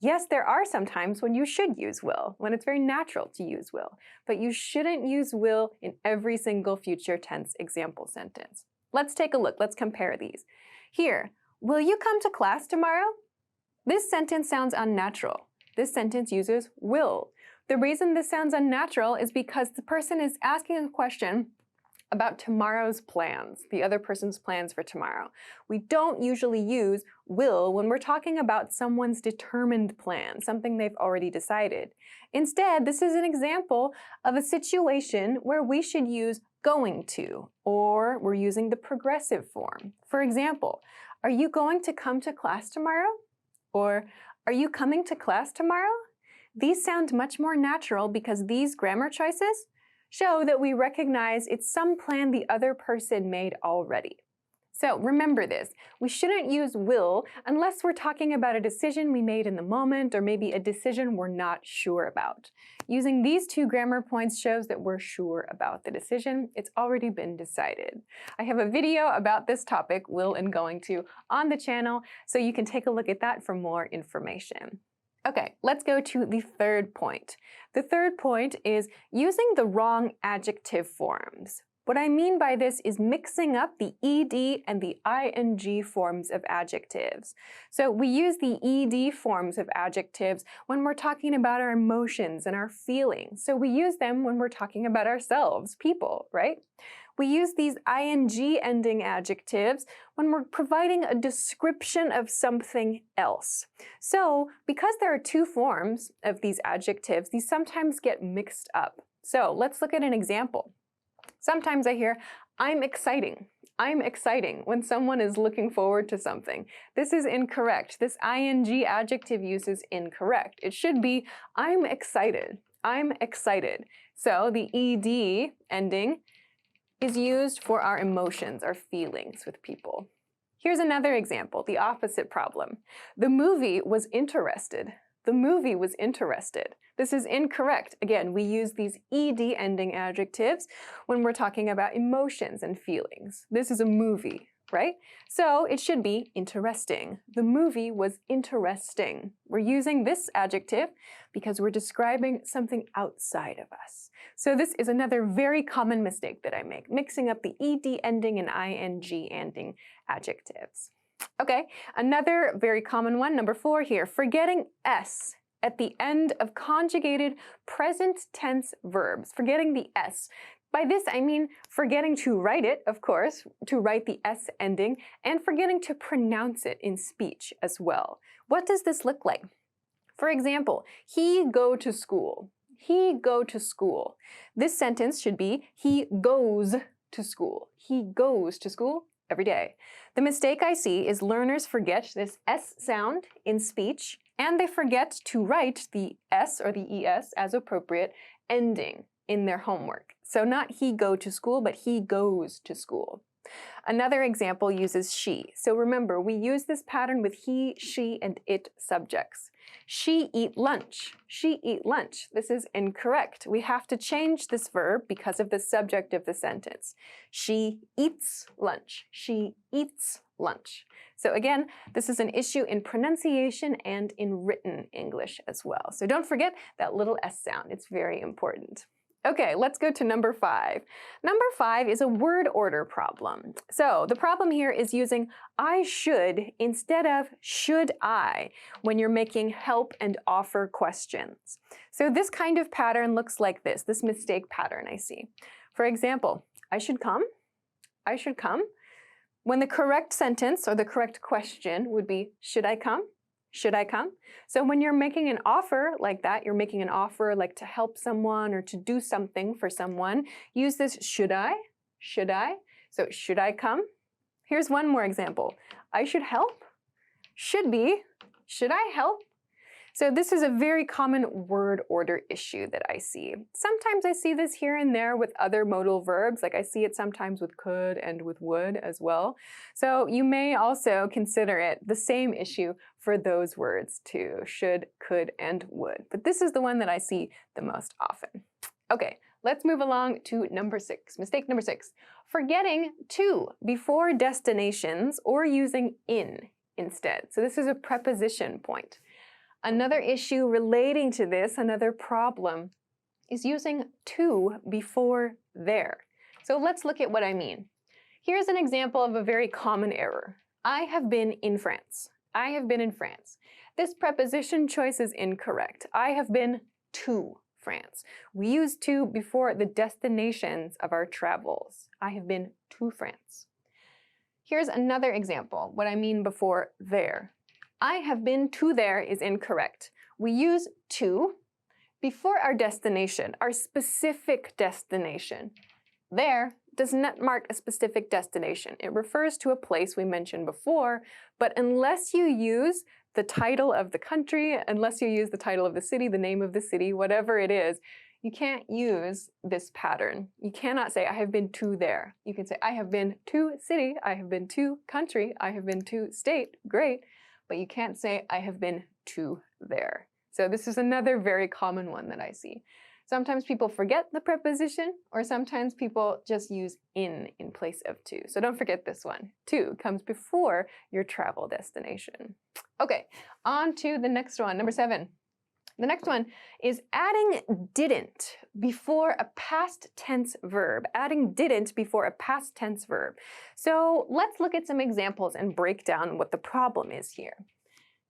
Yes, there are some times when you should use will, when it's very natural to use will, but you shouldn't use will in every single future tense example sentence. Let's take a look. Let's compare these. Here, will you come to class tomorrow? This sentence sounds unnatural. This sentence uses will. The reason this sounds unnatural is because the person is asking a question about tomorrow's plans, the other person's plans for tomorrow. We don't usually use will when we're talking about someone's determined plan, something they've already decided. Instead, this is an example of a situation where we should use going to, or we're using the progressive form. For example, are you going to come to class tomorrow? Or are you coming to class tomorrow? These sound much more natural because these grammar choices show that we recognize it's some plan the other person made already. So remember this, we shouldn't use will unless we're talking about a decision we made in the moment or maybe a decision we're not sure about. Using these 2 grammar points shows that we're sure about the decision. It's already been decided. I have a video about this topic, will and going to, on the channel, so you can take a look at that for more information. Okay, let's go to the third point. The third point is using the wrong adjective forms. What I mean by this is mixing up the ed and the ing forms of adjectives. So we use the ed forms of adjectives when we're talking about our emotions and our feelings. So we use them when we're talking about ourselves, people, right? We use these ing ending adjectives when we're providing a description of something else. So, because there are two forms of these adjectives, these sometimes get mixed up. So, let's look at an example. Sometimes I hear, I'm exciting. I'm exciting when someone is looking forward to something. This is incorrect. This ing adjective use is incorrect. It should be, I'm excited. I'm excited. So the ed ending is used for our emotions, our feelings with people. Here's another example, the opposite problem. The movie was interested. The movie was interested. This is incorrect. Again, we use these ed ending adjectives when we're talking about emotions and feelings. This is a movie, right? So it should be interesting. The movie was interesting. We're using this adjective because we're describing something outside of us. So this is another very common mistake that I make, mixing up the ed ending and ing ending adjectives. Okay, another very common one, number 4 here, forgetting S at the end of conjugated present tense verbs, forgetting the S. By this, I mean forgetting to write it, of course, to write the S ending, and forgetting to pronounce it in speech as well. What does this look like? For example, he go to school. He go to school. This sentence should be, he goes to school. He goes to school every day. The mistake I see is learners forget this S sound in speech, and they forget to write the S or the ES as appropriate ending in their homework. So not he go to school, but he goes to school. Another example uses she. So remember, we use this pattern with he, she, and it subjects. She eat lunch. She eat lunch. This is incorrect. We have to change this verb because of the subject of the sentence. She eats lunch. She eats lunch. So again, this is an issue in pronunciation and in written English as well. So don't forget that little S sound. It's very important. Okay, let's go to number 5. Number 5 is a word order problem. So the problem here is using I should instead of should I when you're making help and offer questions. So this kind of pattern looks like this mistake pattern I see. For example, I should come. I should come. When the correct sentence or the correct question would be, should I come? Should I come? So when you're making an offer like that, you're making an offer like to help someone or to do something for someone, use this should I? Should I? So should I come? Here's one more example. I should help. Should be, should I help? So this is a very common word order issue that I see. Sometimes I see this here and there with other modal verbs, like I see it sometimes with could and with would as well. So you may also consider it the same issue for those words too, should, could, and would. But this is the one that I see the most often. Okay, let's move along to number 6. Mistake number 6, forgetting to before destinations or using in instead. So this is a preposition point. Another issue relating to this, another problem, is using to before there. So let's look at what I mean. Here's an example of a very common error. I have been in France. I have been in France. This preposition choice is incorrect. I have been to France. We use to before the destinations of our travels. I have been to France. Here's another example, what I mean before there. I have been to there is incorrect. We use to before our destination, our specific destination. There does not mark a specific destination. It refers to a place we mentioned before, but unless you use the title of the country, unless you use the title of the city, the name of the city, whatever it is, you can't use this pattern. You cannot say, I have been to there. You can say, I have been to city, I have been to country, I have been to state, great. But you can't say, I have been to there. So this is another very common one that I see. Sometimes people forget the preposition, or sometimes people just use in place of to. So don't forget this one. To comes before your travel destination. Okay, on to the next one, number 7. The next one is adding didn't before a past tense verb. Adding didn't before a past tense verb. So let's look at some examples and break down what the problem is here.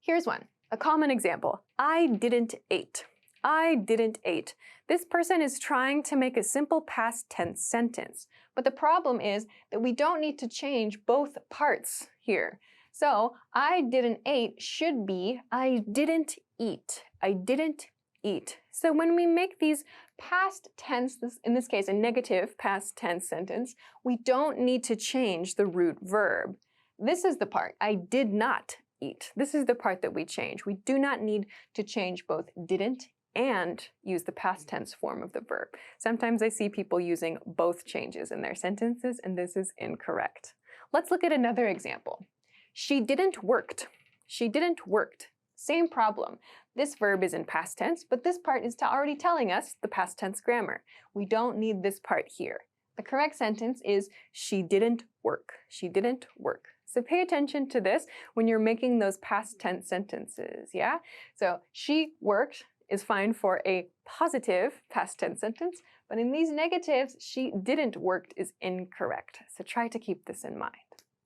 Here's one, a common example. I didn't eat. I didn't eat. This person is trying to make a simple past tense sentence. But the problem is that we don't need to change both parts here. So, I didn't eat should be I didn't eat. I didn't eat. So when we make these past tense, in this case a negative past tense sentence, we don't need to change the root verb. This is the part, I did not eat. This is the part that we change. We do not need to change both didn't and use the past tense form of the verb. Sometimes I see people using both changes in their sentences, and this is incorrect. Let's look at another example. She didn't worked. She didn't worked. Same problem. This verb is in past tense, but this part is already telling us the past tense grammar. We don't need this part here. The correct sentence is she didn't work. She didn't work. So pay attention to this when you're making those past tense sentences, yeah? So she worked is fine for a positive past tense sentence, but in these negatives, she didn't worked is incorrect. So try to keep this in mind.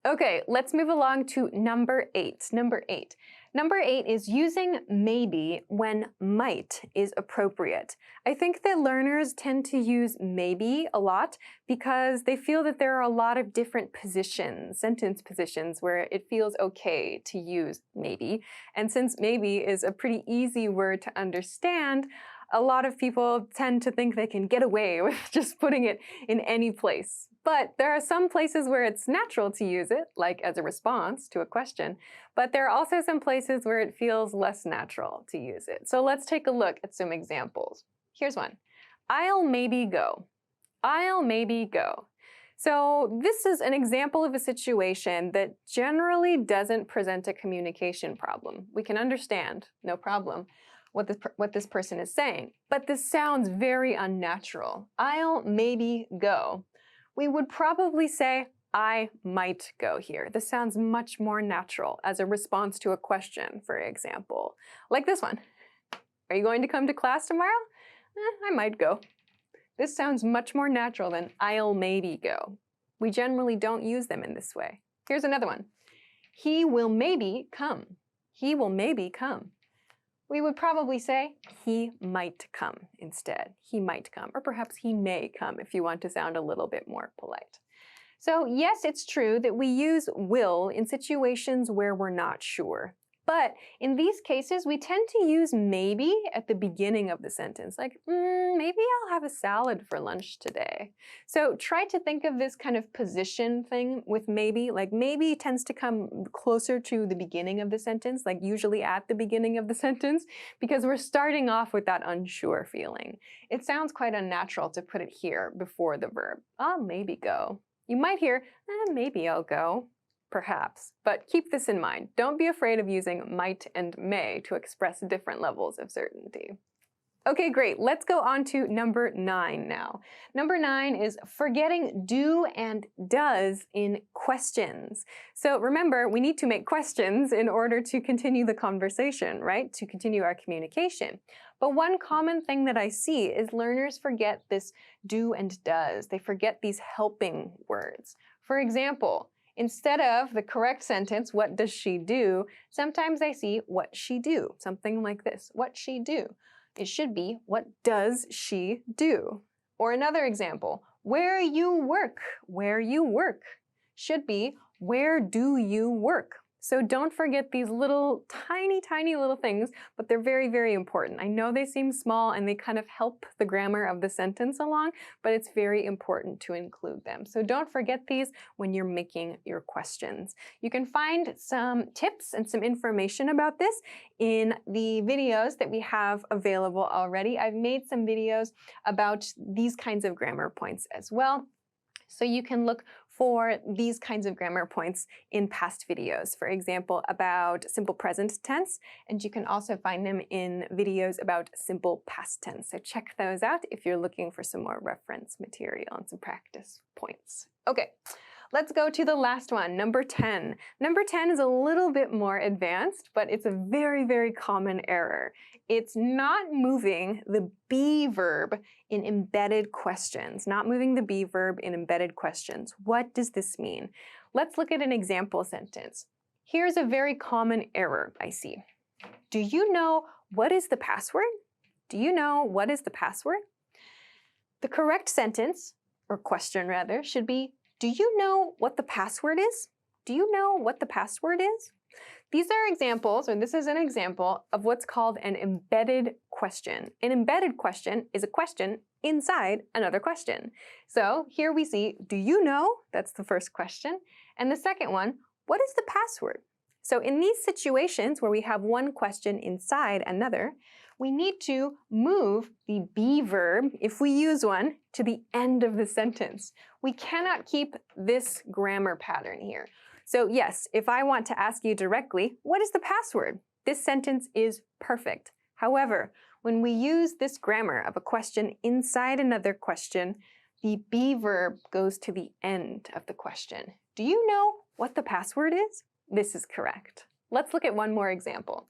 Okay, let's move along to number 8. Number 8. Number 8 is using maybe when might is appropriate. I think that learners tend to use maybe a lot because they feel that there are a lot of different positions, sentence positions, where it feels okay to use maybe. And since maybe is a pretty easy word to understand, a lot of people tend to think they can get away with just putting it in any place. But there are some places where it's natural to use it, like as a response to a question, but there are also some places where it feels less natural to use it. So let's take a look at some examples. Here's one. I'll maybe go. I'll maybe go. So this is an example of a situation that generally doesn't present a communication problem. We can understand, no problem, what this person is saying. But this sounds very unnatural. I'll maybe go. We would probably say, I might go here. This sounds much more natural as a response to a question, for example. Like this one. Are you going to come to class tomorrow? I might go. This sounds much more natural than I'll maybe go. We generally don't use them in this way. Here's another one. He will maybe come. He will maybe come. We would probably say, he might come instead. He might come, or perhaps he may come if you want to sound a little bit more polite. So yes, it's true that we use will in situations where we're not sure. But in these cases, we tend to use maybe at the beginning of the sentence, like, maybe I'll have a salad for lunch today. So try to think of this kind of position thing with maybe, like maybe tends to come closer to the beginning of the sentence, like usually at the beginning of the sentence, because we're starting off with that unsure feeling. It sounds quite unnatural to put it here before the verb. I'll maybe go. You might hear, maybe I'll go. Perhaps, but keep this in mind. Don't be afraid of using might and may to express different levels of certainty. Okay, great. Let's go on to number 9 now. Number 9 is forgetting do and does in questions. So remember, we need to make questions in order to continue the conversation, right? To continue our communication. But one common thing that I see is learners forget this do and does. They forget these helping words. For example, instead of the correct sentence, what does she do? Sometimes I see what she do, something like this, what she do. It should be, what does she do? Or another example, where you work, where you work. Should be, where do you work? So don't forget these little tiny little things, but they're very, very important. I know they seem small and they kind of help the grammar of the sentence along, but it's very important to include them. So don't forget these when you're making your questions. You can find some tips and some information about this in the videos that we have available already. I've made some videos about these kinds of grammar points as well. So you can look for these kinds of grammar points in past videos, for example, about simple present tense, and you can also find them in videos about simple past tense. So check those out if you're looking for some more reference material and some practice points. Okay, let's go to the last one, number 10. Number 10 is a little bit more advanced, but it's a very, very common error. It's not moving the be verb in embedded questions, not moving the be verb in embedded questions. What does this mean? Let's look at an example sentence. Here's a very common error I see. Do you know what is the password? Do you know what is the password? The correct sentence, or question rather, should be, do you know what the password is? Do you know what the password is? These are examples, or this is an example of what's called an embedded question. An embedded question is a question inside another question. So here we see, do you know? That's the first question. And the second one, what is the password? So in these situations where we have one question inside another, we need to move the be verb, if we use one, to the end of the sentence. We cannot keep this grammar pattern here. So yes, if I want to ask you directly, what is the password? This sentence is perfect. However, when we use this grammar of a question inside another question, the be verb goes to the end of the question. Do you know what the password is? This is correct. Let's look at one more example.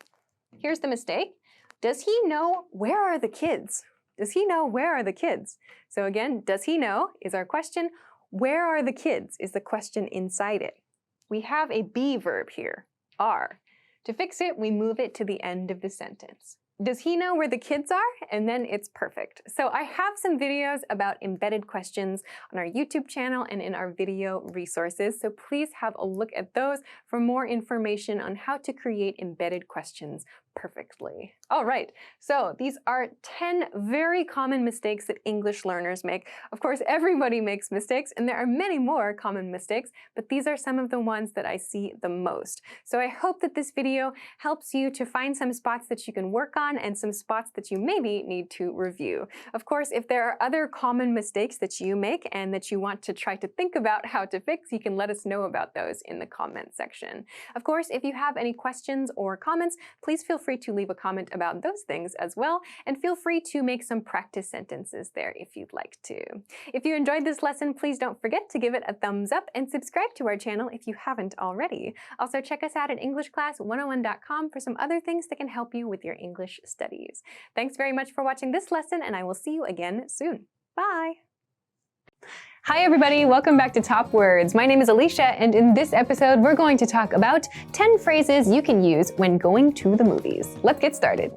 Here's the mistake. Does he know where are the kids? Does he know where are the kids? So again, does he know is our question. Where are the kids is the question inside it. We have a be verb here, are. To fix it, we move it to the end of the sentence. Does he know where the kids are? And then it's perfect. So I have some videos about embedded questions on our YouTube channel and in our video resources. So please have a look at those for more information on how to create embedded questions perfectly. All right, so these are 10 very common mistakes that English learners make. Of course, everybody makes mistakes, and there are many more common mistakes, but these are some of the ones that I see the most. So I hope that this video helps you to find some spots that you can work on and some spots that you maybe need to review. Of course, if there are other common mistakes that you make and that you want to try to think about how to fix, you can let us know about those in the comment section. Of course, if you have any questions or comments, please feel free to leave a comment about those things as well, and feel free to make some practice sentences there if you'd like to. If you enjoyed this lesson, please don't forget to give it a thumbs up and subscribe to our channel if you haven't already. Also, check us out at EnglishClass101.com for some other things that can help you with your English studies. Thanks very much for watching this lesson, and I will see you again soon. Bye! Hi everybody, welcome back to Top Words. My name is Alicia, and in this episode we're going to talk about 10 phrases you can use when going to the movies. Let's get started.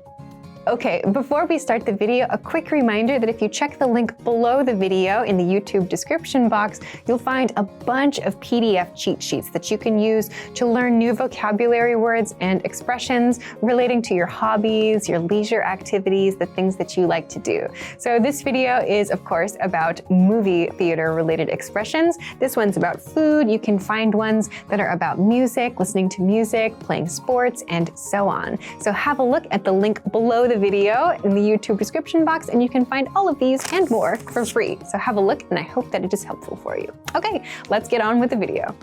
Okay, before we start the video, a quick reminder that if you check the link below the video in the YouTube description box, you'll find a bunch of PDF cheat sheets that you can use to learn new vocabulary words and expressions relating to your hobbies, your leisure activities, the things that you like to do. So this video is, of course, about movie theater related expressions. This one's about food. You can find ones that are about music, listening to music, playing sports, and so on. So have a look at the link below the video in the YouTube description box, and you can find all of these and more for free. So have a look, and I hope that it is helpful for you. Okay, let's get on with the video.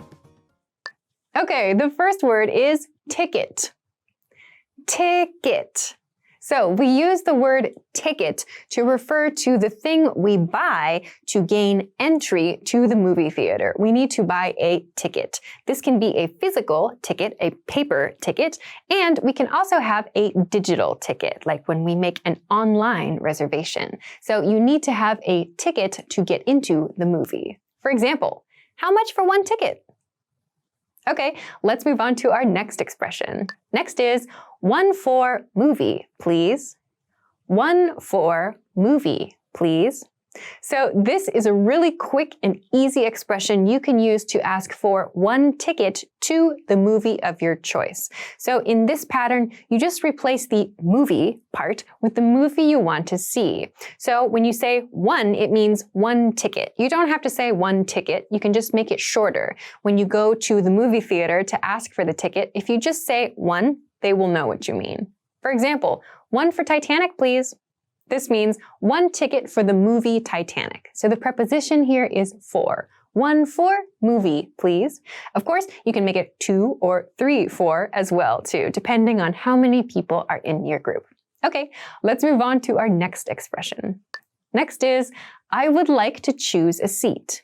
Okay, the first word is ticket. Ticket. So we use the word ticket to refer to the thing we buy to gain entry to the movie theater. We need to buy a ticket. This can be a physical ticket, a paper ticket, and we can also have a digital ticket, like when we make an online reservation. So you need to have a ticket to get into the movie. For example, how much for one ticket? Okay, let's move on to our next expression. Next is 1 for movie, please. 1 for movie, please. So this is a really quick and easy expression you can use to ask for one ticket to the movie of your choice. So in this pattern, you just replace the movie part with the movie you want to see. So when you say one, it means one ticket. You don't have to say one ticket. You can just make it shorter. When you go to the movie theater to ask for the ticket, if you just say one, they will know what you mean. For example, 1 for Titanic, please. This means one ticket for the movie Titanic. So the preposition here is for. 1 for movie, please. Of course, you can make it 2 or 3 for as well, too, depending on how many people are in your group. Okay, let's move on to our next expression. Next is, I would like to choose a seat.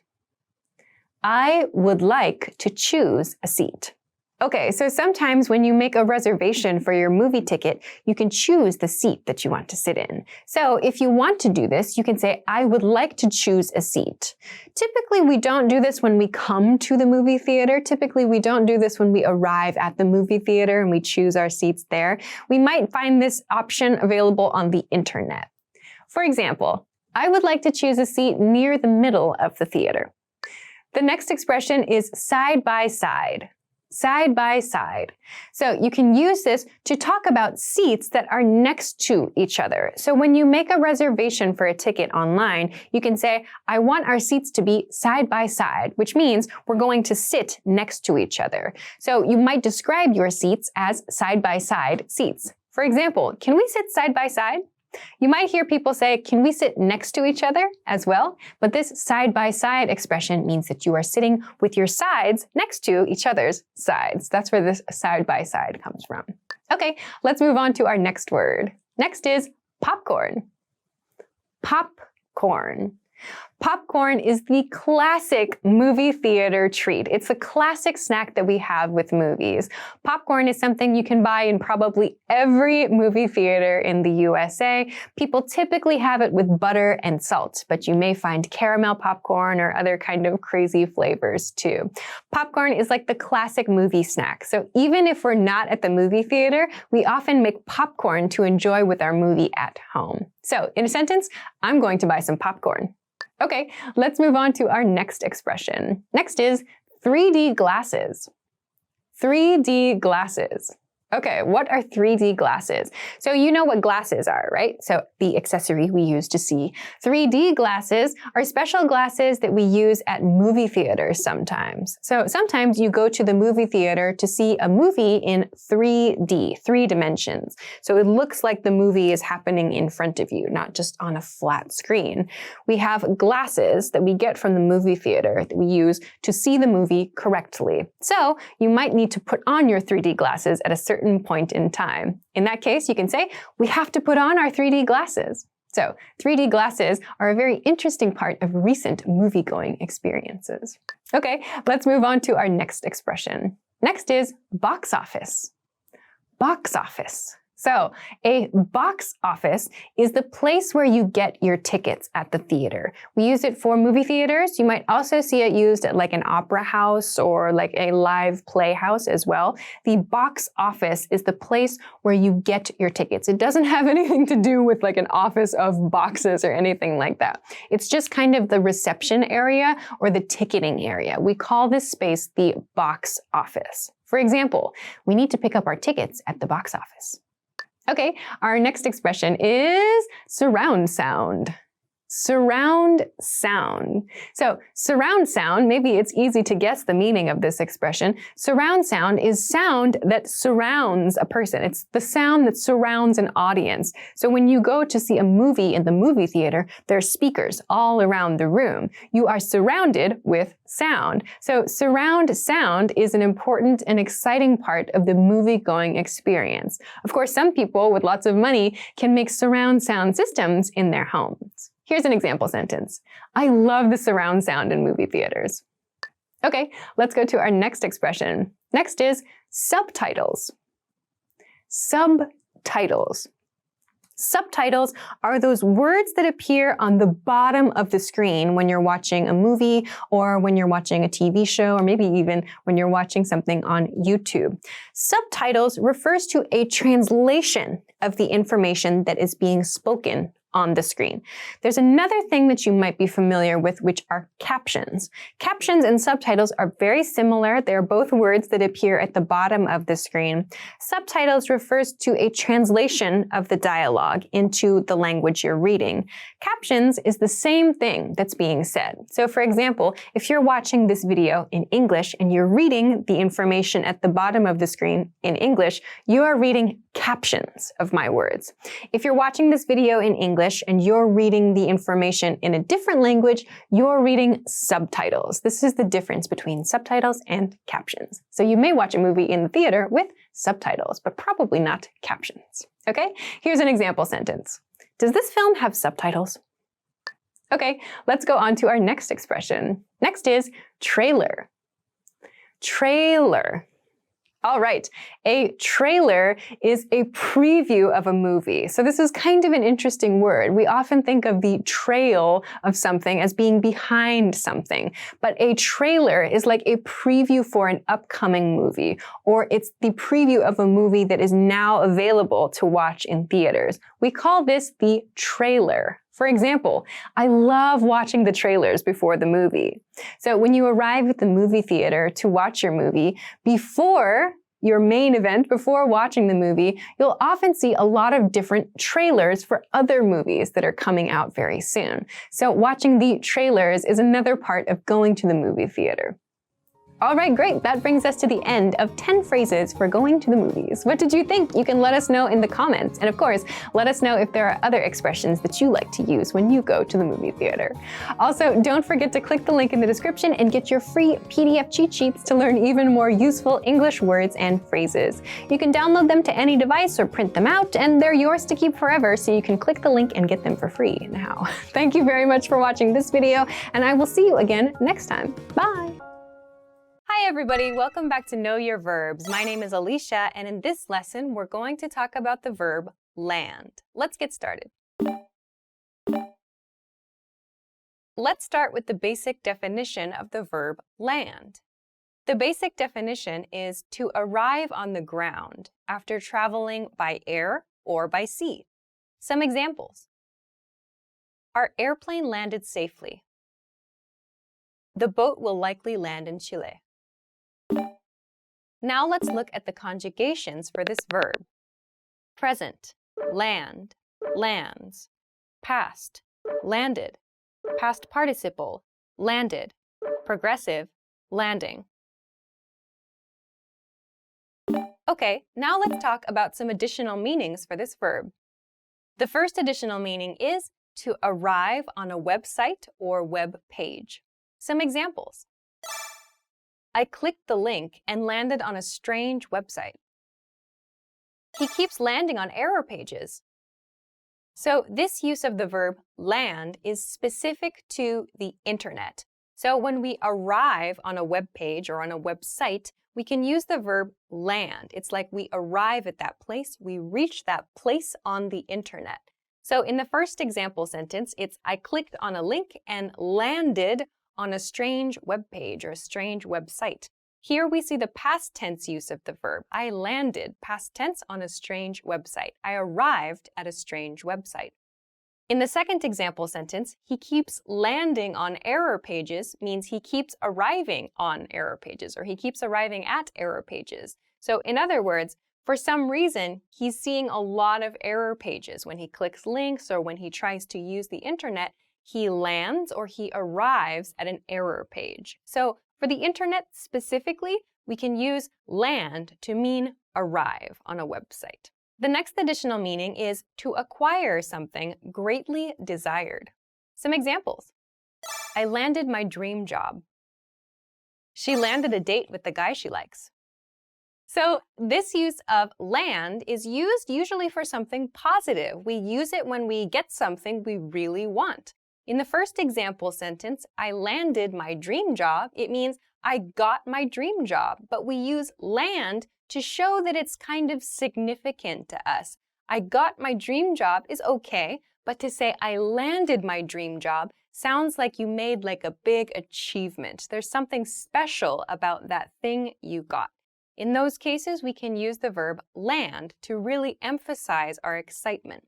I would like to choose a seat. Okay, so sometimes when you make a reservation for your movie ticket, you can choose the seat that you want to sit in. So if you want to do this, you can say, I would like to choose a seat. Typically, we don't do this when we come to the movie theater. Typically, we don't do this when we arrive at the movie theater and we choose our seats there. We might find this option available on the internet. For example, I would like to choose a seat near the middle of the theater. The next expression is side by side. Side by side. So you can use this to talk about seats that are next to each other. So when you make a reservation for a ticket online, you can say, I want our seats to be side by side, which means we're going to sit next to each other. So you might describe your seats as side by side seats. For example, can we sit side by side? You might hear people say, can we sit next to each other as well? But this side-by-side expression means that you are sitting with your sides next to each other's sides. That's where this side-by-side comes from. Okay, let's move on to our next word. Next is popcorn. Popcorn. Popcorn is the classic movie theater treat. It's a classic snack that we have with movies. Popcorn is something you can buy in probably every movie theater in the USA. People typically have it with butter and salt, but you may find caramel popcorn or other kind of crazy flavors too. Popcorn is like the classic movie snack. So even if we're not at the movie theater, we often make popcorn to enjoy with our movie at home. So in a sentence, I'm going to buy some popcorn. Okay, let's move on to our next expression. Next is 3D glasses. 3D glasses. Okay, what are 3D glasses? So you know what glasses are, right? So the accessory we use to see. 3D glasses are special glasses that we use at movie theaters sometimes. So sometimes you go to the movie theater to see a movie in 3D, 3 dimensions. So it looks like the movie is happening in front of you, not just on a flat screen. We have glasses that we get from the movie theater that we use to see the movie correctly. So you might need to put on your 3D glasses at a certain point in time. In that case, you can say, we have to put on our 3D glasses. So 3D glasses are a very interesting part of recent movie-going experiences. Okay, let's move on to our next expression. Next is box office. Box office. So a box office is the place where you get your tickets at the theater. We use it for movie theaters. You might also see it used at like an opera house or like a live playhouse as well. The box office is the place where you get your tickets. It doesn't have anything to do with like an office of boxes or anything like that. It's just kind of the reception area or the ticketing area. We call this space the box office. For example, we need to pick up our tickets at the box office. Okay, our next expression is surround sound. Surround sound. So surround sound, maybe it's easy to guess the meaning of this expression. Surround sound is sound that surrounds a person. It's the sound that surrounds an audience. So when you go to see a movie in the movie theater, there are speakers all around the room. You are surrounded with sound. So surround sound is an important and exciting part of the movie-going experience. Of course, some people with lots of money can make surround sound systems in their homes. Here's an example sentence. I love the surround sound in movie theaters. Okay, let's go to our next expression. Next is subtitles. Subtitles. Subtitles are those words that appear on the bottom of the screen when you're watching a movie or when you're watching a TV show or maybe even when you're watching something on YouTube. Subtitles refers to a translation of the information that is being spoken on the screen. There's another thing that you might be familiar with, which are captions. Captions and subtitles are very similar. They're both words that appear at the bottom of the screen. Subtitles refers to a translation of the dialogue into the language you're reading. Captions is the same thing that's being said. So for example, if you're watching this video in English and you're reading the information at the bottom of the screen in English, you are reading captions of my words. If you're watching this video in English and you're reading the information in a different language, you're reading subtitles. This is the difference between subtitles and captions. So you may watch a movie in the theater with subtitles, but probably not captions. Okay, here's an example sentence. Does this film have subtitles? Okay, let's go on to our next expression. Next is trailer. Trailer. All right, a trailer is a preview of a movie. So this is kind of an interesting word. We often think of the trail of something as being behind something, but a trailer is like a preview for an upcoming movie, or it's the preview of a movie that is now available to watch in theaters. We call this the trailer. For example, I love watching the trailers before the movie. So when you arrive at the movie theater to watch your movie, before your main event, before watching the movie, you'll often see a lot of different trailers for other movies that are coming out very soon. So watching the trailers is another part of going to the movie theater. All right, great. That brings us to the end of 10 phrases for going to the movies. What did you think? You can let us know in the comments. And of course, let us know if there are other expressions that you like to use when you go to the movie theater. Also, don't forget to click the link in the description and get your free PDF cheat sheets to learn even more useful English words and phrases. You can download them to any device or print them out, and they're yours to keep forever, so you can click the link and get them for free now. Thank you very much for watching this video, and I will see you again next time. Bye! Hi everybody, welcome back to Know Your Verbs. My name is Alicia, and in this lesson, we're going to talk about the verb land. Let's get started. Let's start with the basic definition of the verb land. The basic definition is to arrive on the ground after traveling by air or by sea. Some examples. Our airplane landed safely. The boat will likely land in Chile. Now let's look at the conjugations for this verb. Present, land, lands. Past, landed. Past participle, landed. Progressive, landing. Okay, now let's talk about some additional meanings for this verb. The first additional meaning is to arrive on a website or web page. Some examples. I clicked the link and landed on a strange website. He keeps landing on error pages. So this use of the verb land is specific to the internet. So when we arrive on a web page or on a website, we can use the verb land. It's like we arrive at that place, we reach that place on the internet. So in the first example sentence, it's I clicked on a link and landed on a strange web page or a strange website. Here we see the past tense use of the verb. I landed, past tense, on a strange website. I arrived at a strange website. In the second example sentence, he keeps landing on error pages means he keeps arriving on error pages, or he keeps arriving at error pages. So in other words, for some reason, he's seeing a lot of error pages. When he clicks links or when he tries to use the internet, he lands or he arrives at an error page. So for the internet specifically, we can use land to mean arrive on a website. The next additional meaning is to acquire something greatly desired. Some examples. I landed my dream job. She landed a date with the guy she likes. So this use of land is used usually for something positive. We use it when we get something we really want. In the first example sentence, I landed my dream job, it means I got my dream job, but we use land to show that it's kind of significant to us. I got my dream job is okay, but to say I landed my dream job sounds like you made like a big achievement. There's something special about that thing you got. In those cases, we can use the verb land to really emphasize our excitement.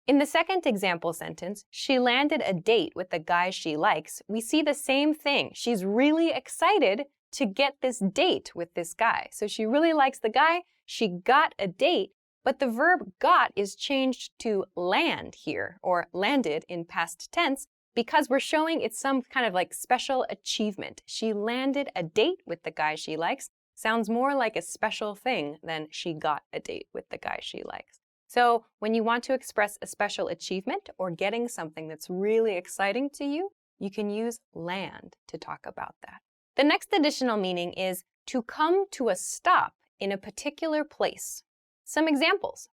In the second example sentence, she landed a date with the guy she likes. We see the same thing. She's really excited to get this date with this guy. So she really likes the guy. She got a date, but the verb got is changed to land here, or landed in past tense, because we're showing it's some kind of like special achievement. She landed a date with the guy she likes. Sounds more like a special thing than she got a date with the guy she likes. So when you want to express a special achievement or getting something that's really exciting to you, you can use land to talk about that. The next additional meaning is to come to a stop in a particular place. Some examples.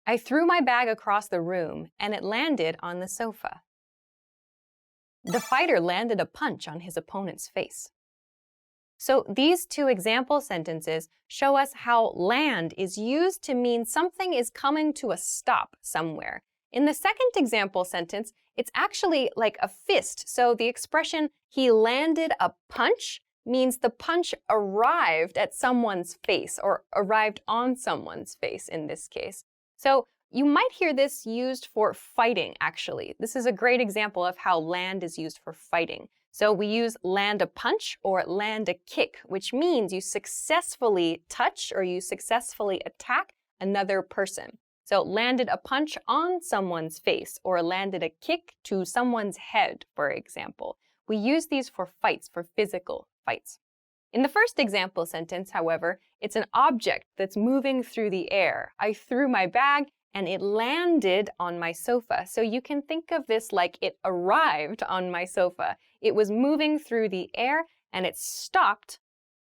I threw my bag across the room and it landed on the sofa. The fighter landed a punch on his opponent's face. So these two example sentences show us how land is used to mean something is coming to a stop somewhere. In the second example sentence, it's actually like a fist. So the expression, he landed a punch, means the punch arrived at someone's face or arrived on someone's face in this case. So you might hear this used for fighting, actually. This is a great example of how land is used for fighting. So we use land a punch or land a kick, which means you successfully touch or you successfully attack another person. So landed a punch on someone's face or landed a kick to someone's head, for example. We use these for fights, for physical fights. In the first example sentence, however, it's an object that's moving through the air. I threw my bag and it landed on my sofa. So you can think of this like it arrived on my sofa. It was moving through the air and it stopped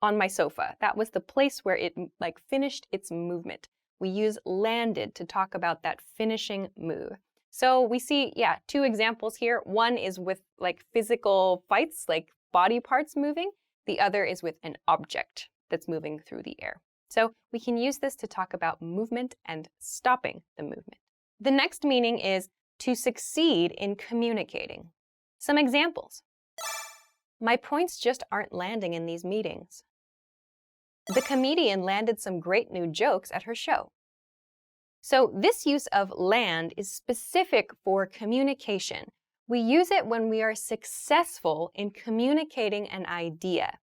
on my sofa. That was the place where it finished its movement. We use landed to talk about that finishing move. So we see, two examples here. One is with physical fights, like body parts moving. The other is with an object that's moving through the air. So we can use this to talk about movement and stopping the movement. The next meaning is to succeed in communicating. Some examples. My points just aren't landing in these meetings. The comedian landed some great new jokes at her show. So this use of land is specific for communication. We use it when we are successful in communicating an idea.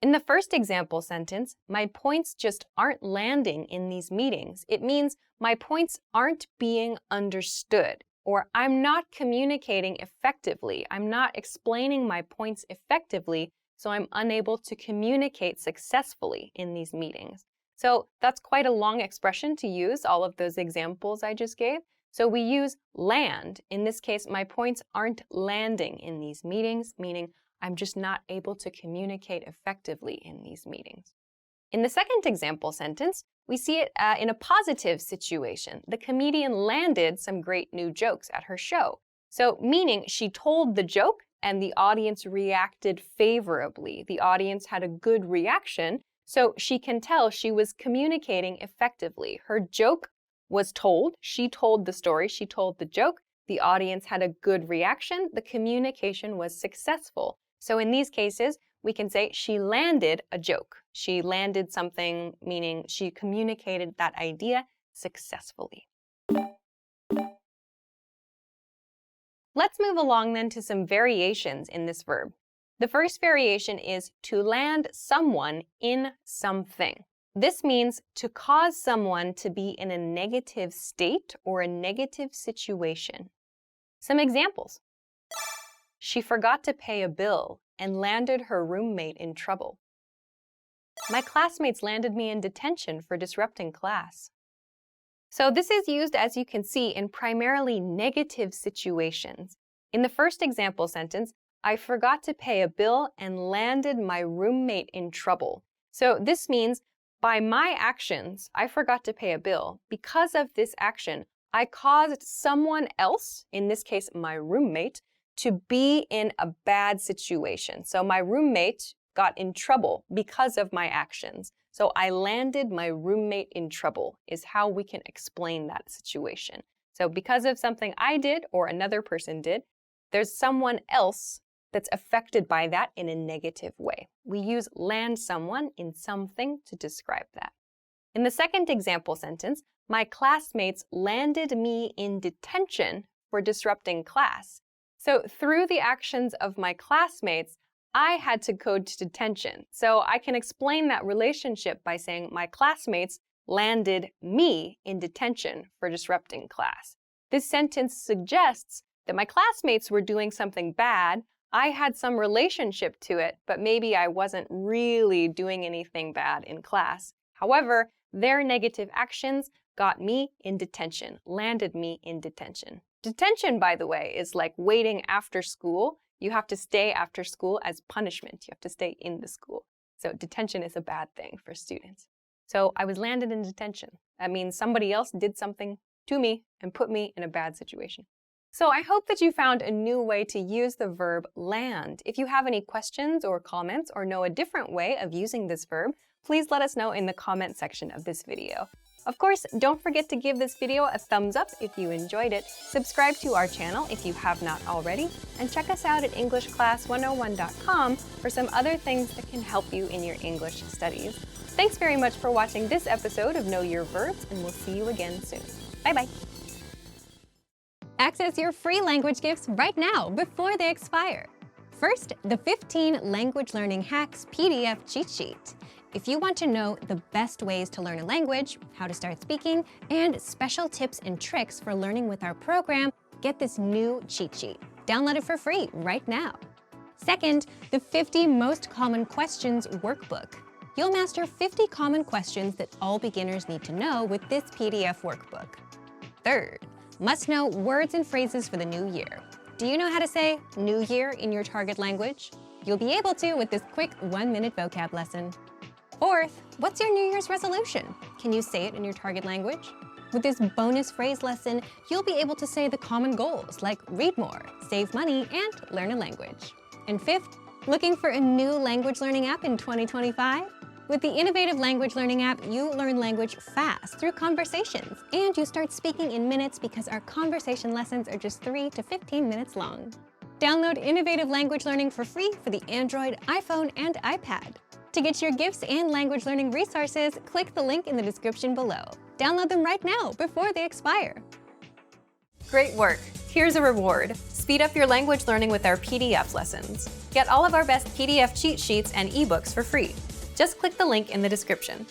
In the first example sentence, my points just aren't landing in these meetings. It means my points aren't being understood, or I'm not communicating effectively. I'm not explaining my points effectively, so I'm unable to communicate successfully in these meetings. So that's quite a long expression to use, all of those examples I just gave. So we use land. In this case, my points aren't landing in these meetings, meaning I'm just not able to communicate effectively in these meetings. In the second example sentence, we see it in a positive situation. The comedian landed some great new jokes at her show. So meaning she told the joke and the audience reacted favorably. The audience had a good reaction, so she can tell she was communicating effectively. Her joke was told, she told the story, she told the joke, the audience had a good reaction, the communication was successful. So in these cases, we can say she landed a joke. She landed something, meaning she communicated that idea successfully. Let's move along then to some variations in this verb. The first variation is to land someone in something. This means to cause someone to be in a negative state or a negative situation. Some examples. She forgot to pay a bill and landed her roommate in trouble. My classmates landed me in detention for disrupting class. So this is used, as you can see, in primarily negative situations. In the first example sentence, I forgot to pay a bill and landed my roommate in trouble. So this means by my actions, I forgot to pay a bill. Because of this action, I caused someone else, in this case my roommate, to be in a bad situation. So my roommate got in trouble because of my actions. So I landed my roommate in trouble is how we can explain that situation. So because of something I did or another person did, there's someone else that's affected by that in a negative way. We use land someone in something to describe that. In the second example sentence, my classmates landed me in detention for disrupting class. So through the actions of my classmates, I had to go to detention. So I can explain that relationship by saying my classmates landed me in detention for disrupting class. This sentence suggests that my classmates were doing something bad. I had some relationship to it, but maybe I wasn't really doing anything bad in class. However, their negative actions got me in detention, landed me in detention. Detention, by the way, is like waiting after school. You have to stay after school as punishment. You have to stay in the school. So detention is a bad thing for students. So I was landed in detention. That means somebody else did something to me and put me in a bad situation. So I hope that you found a new way to use the verb land. If you have any questions or comments or know a different way of using this verb, please let us know in the comment section of this video. Of course, don't forget to give this video a thumbs up if you enjoyed it, subscribe to our channel if you have not already, and check us out at EnglishClass101.com for some other things that can help you in your English studies. Thanks very much for watching this episode of Know Your Verbs, and we'll see you again soon. Bye-bye. Access your free language gifts right now before they expire. First, the 15 Language Learning Hacks PDF cheat sheet. If you want to know the best ways to learn a language, how to start speaking, and special tips and tricks for learning with our program, get this new cheat sheet. Download it for free right now. Second, the 50 Most Common Questions workbook. You'll master 50 common questions that all beginners need to know with this PDF workbook. Third, must-know words and phrases for the new year. Do you know how to say New Year in your target language? You'll be able to with this quick 1-minute vocab lesson. Fourth, what's your New Year's resolution? Can you say it in your target language? With this bonus phrase lesson, you'll be able to say the common goals like read more, save money, and learn a language. And fifth, looking for a new language learning app in 2025? With the innovative language learning app, you learn language fast through conversations, and you start speaking in minutes because our conversation lessons are just 3 to 15 minutes long. Download innovative language learning for free for the Android, iPhone, and iPad. To get your gifts and language learning resources, click the link in the description below. Download them right now before they expire. Great work! Here's a reward. Speed up your language learning with our PDF lessons. Get all of our best PDF cheat sheets and ebooks for free. Just click the link in the description.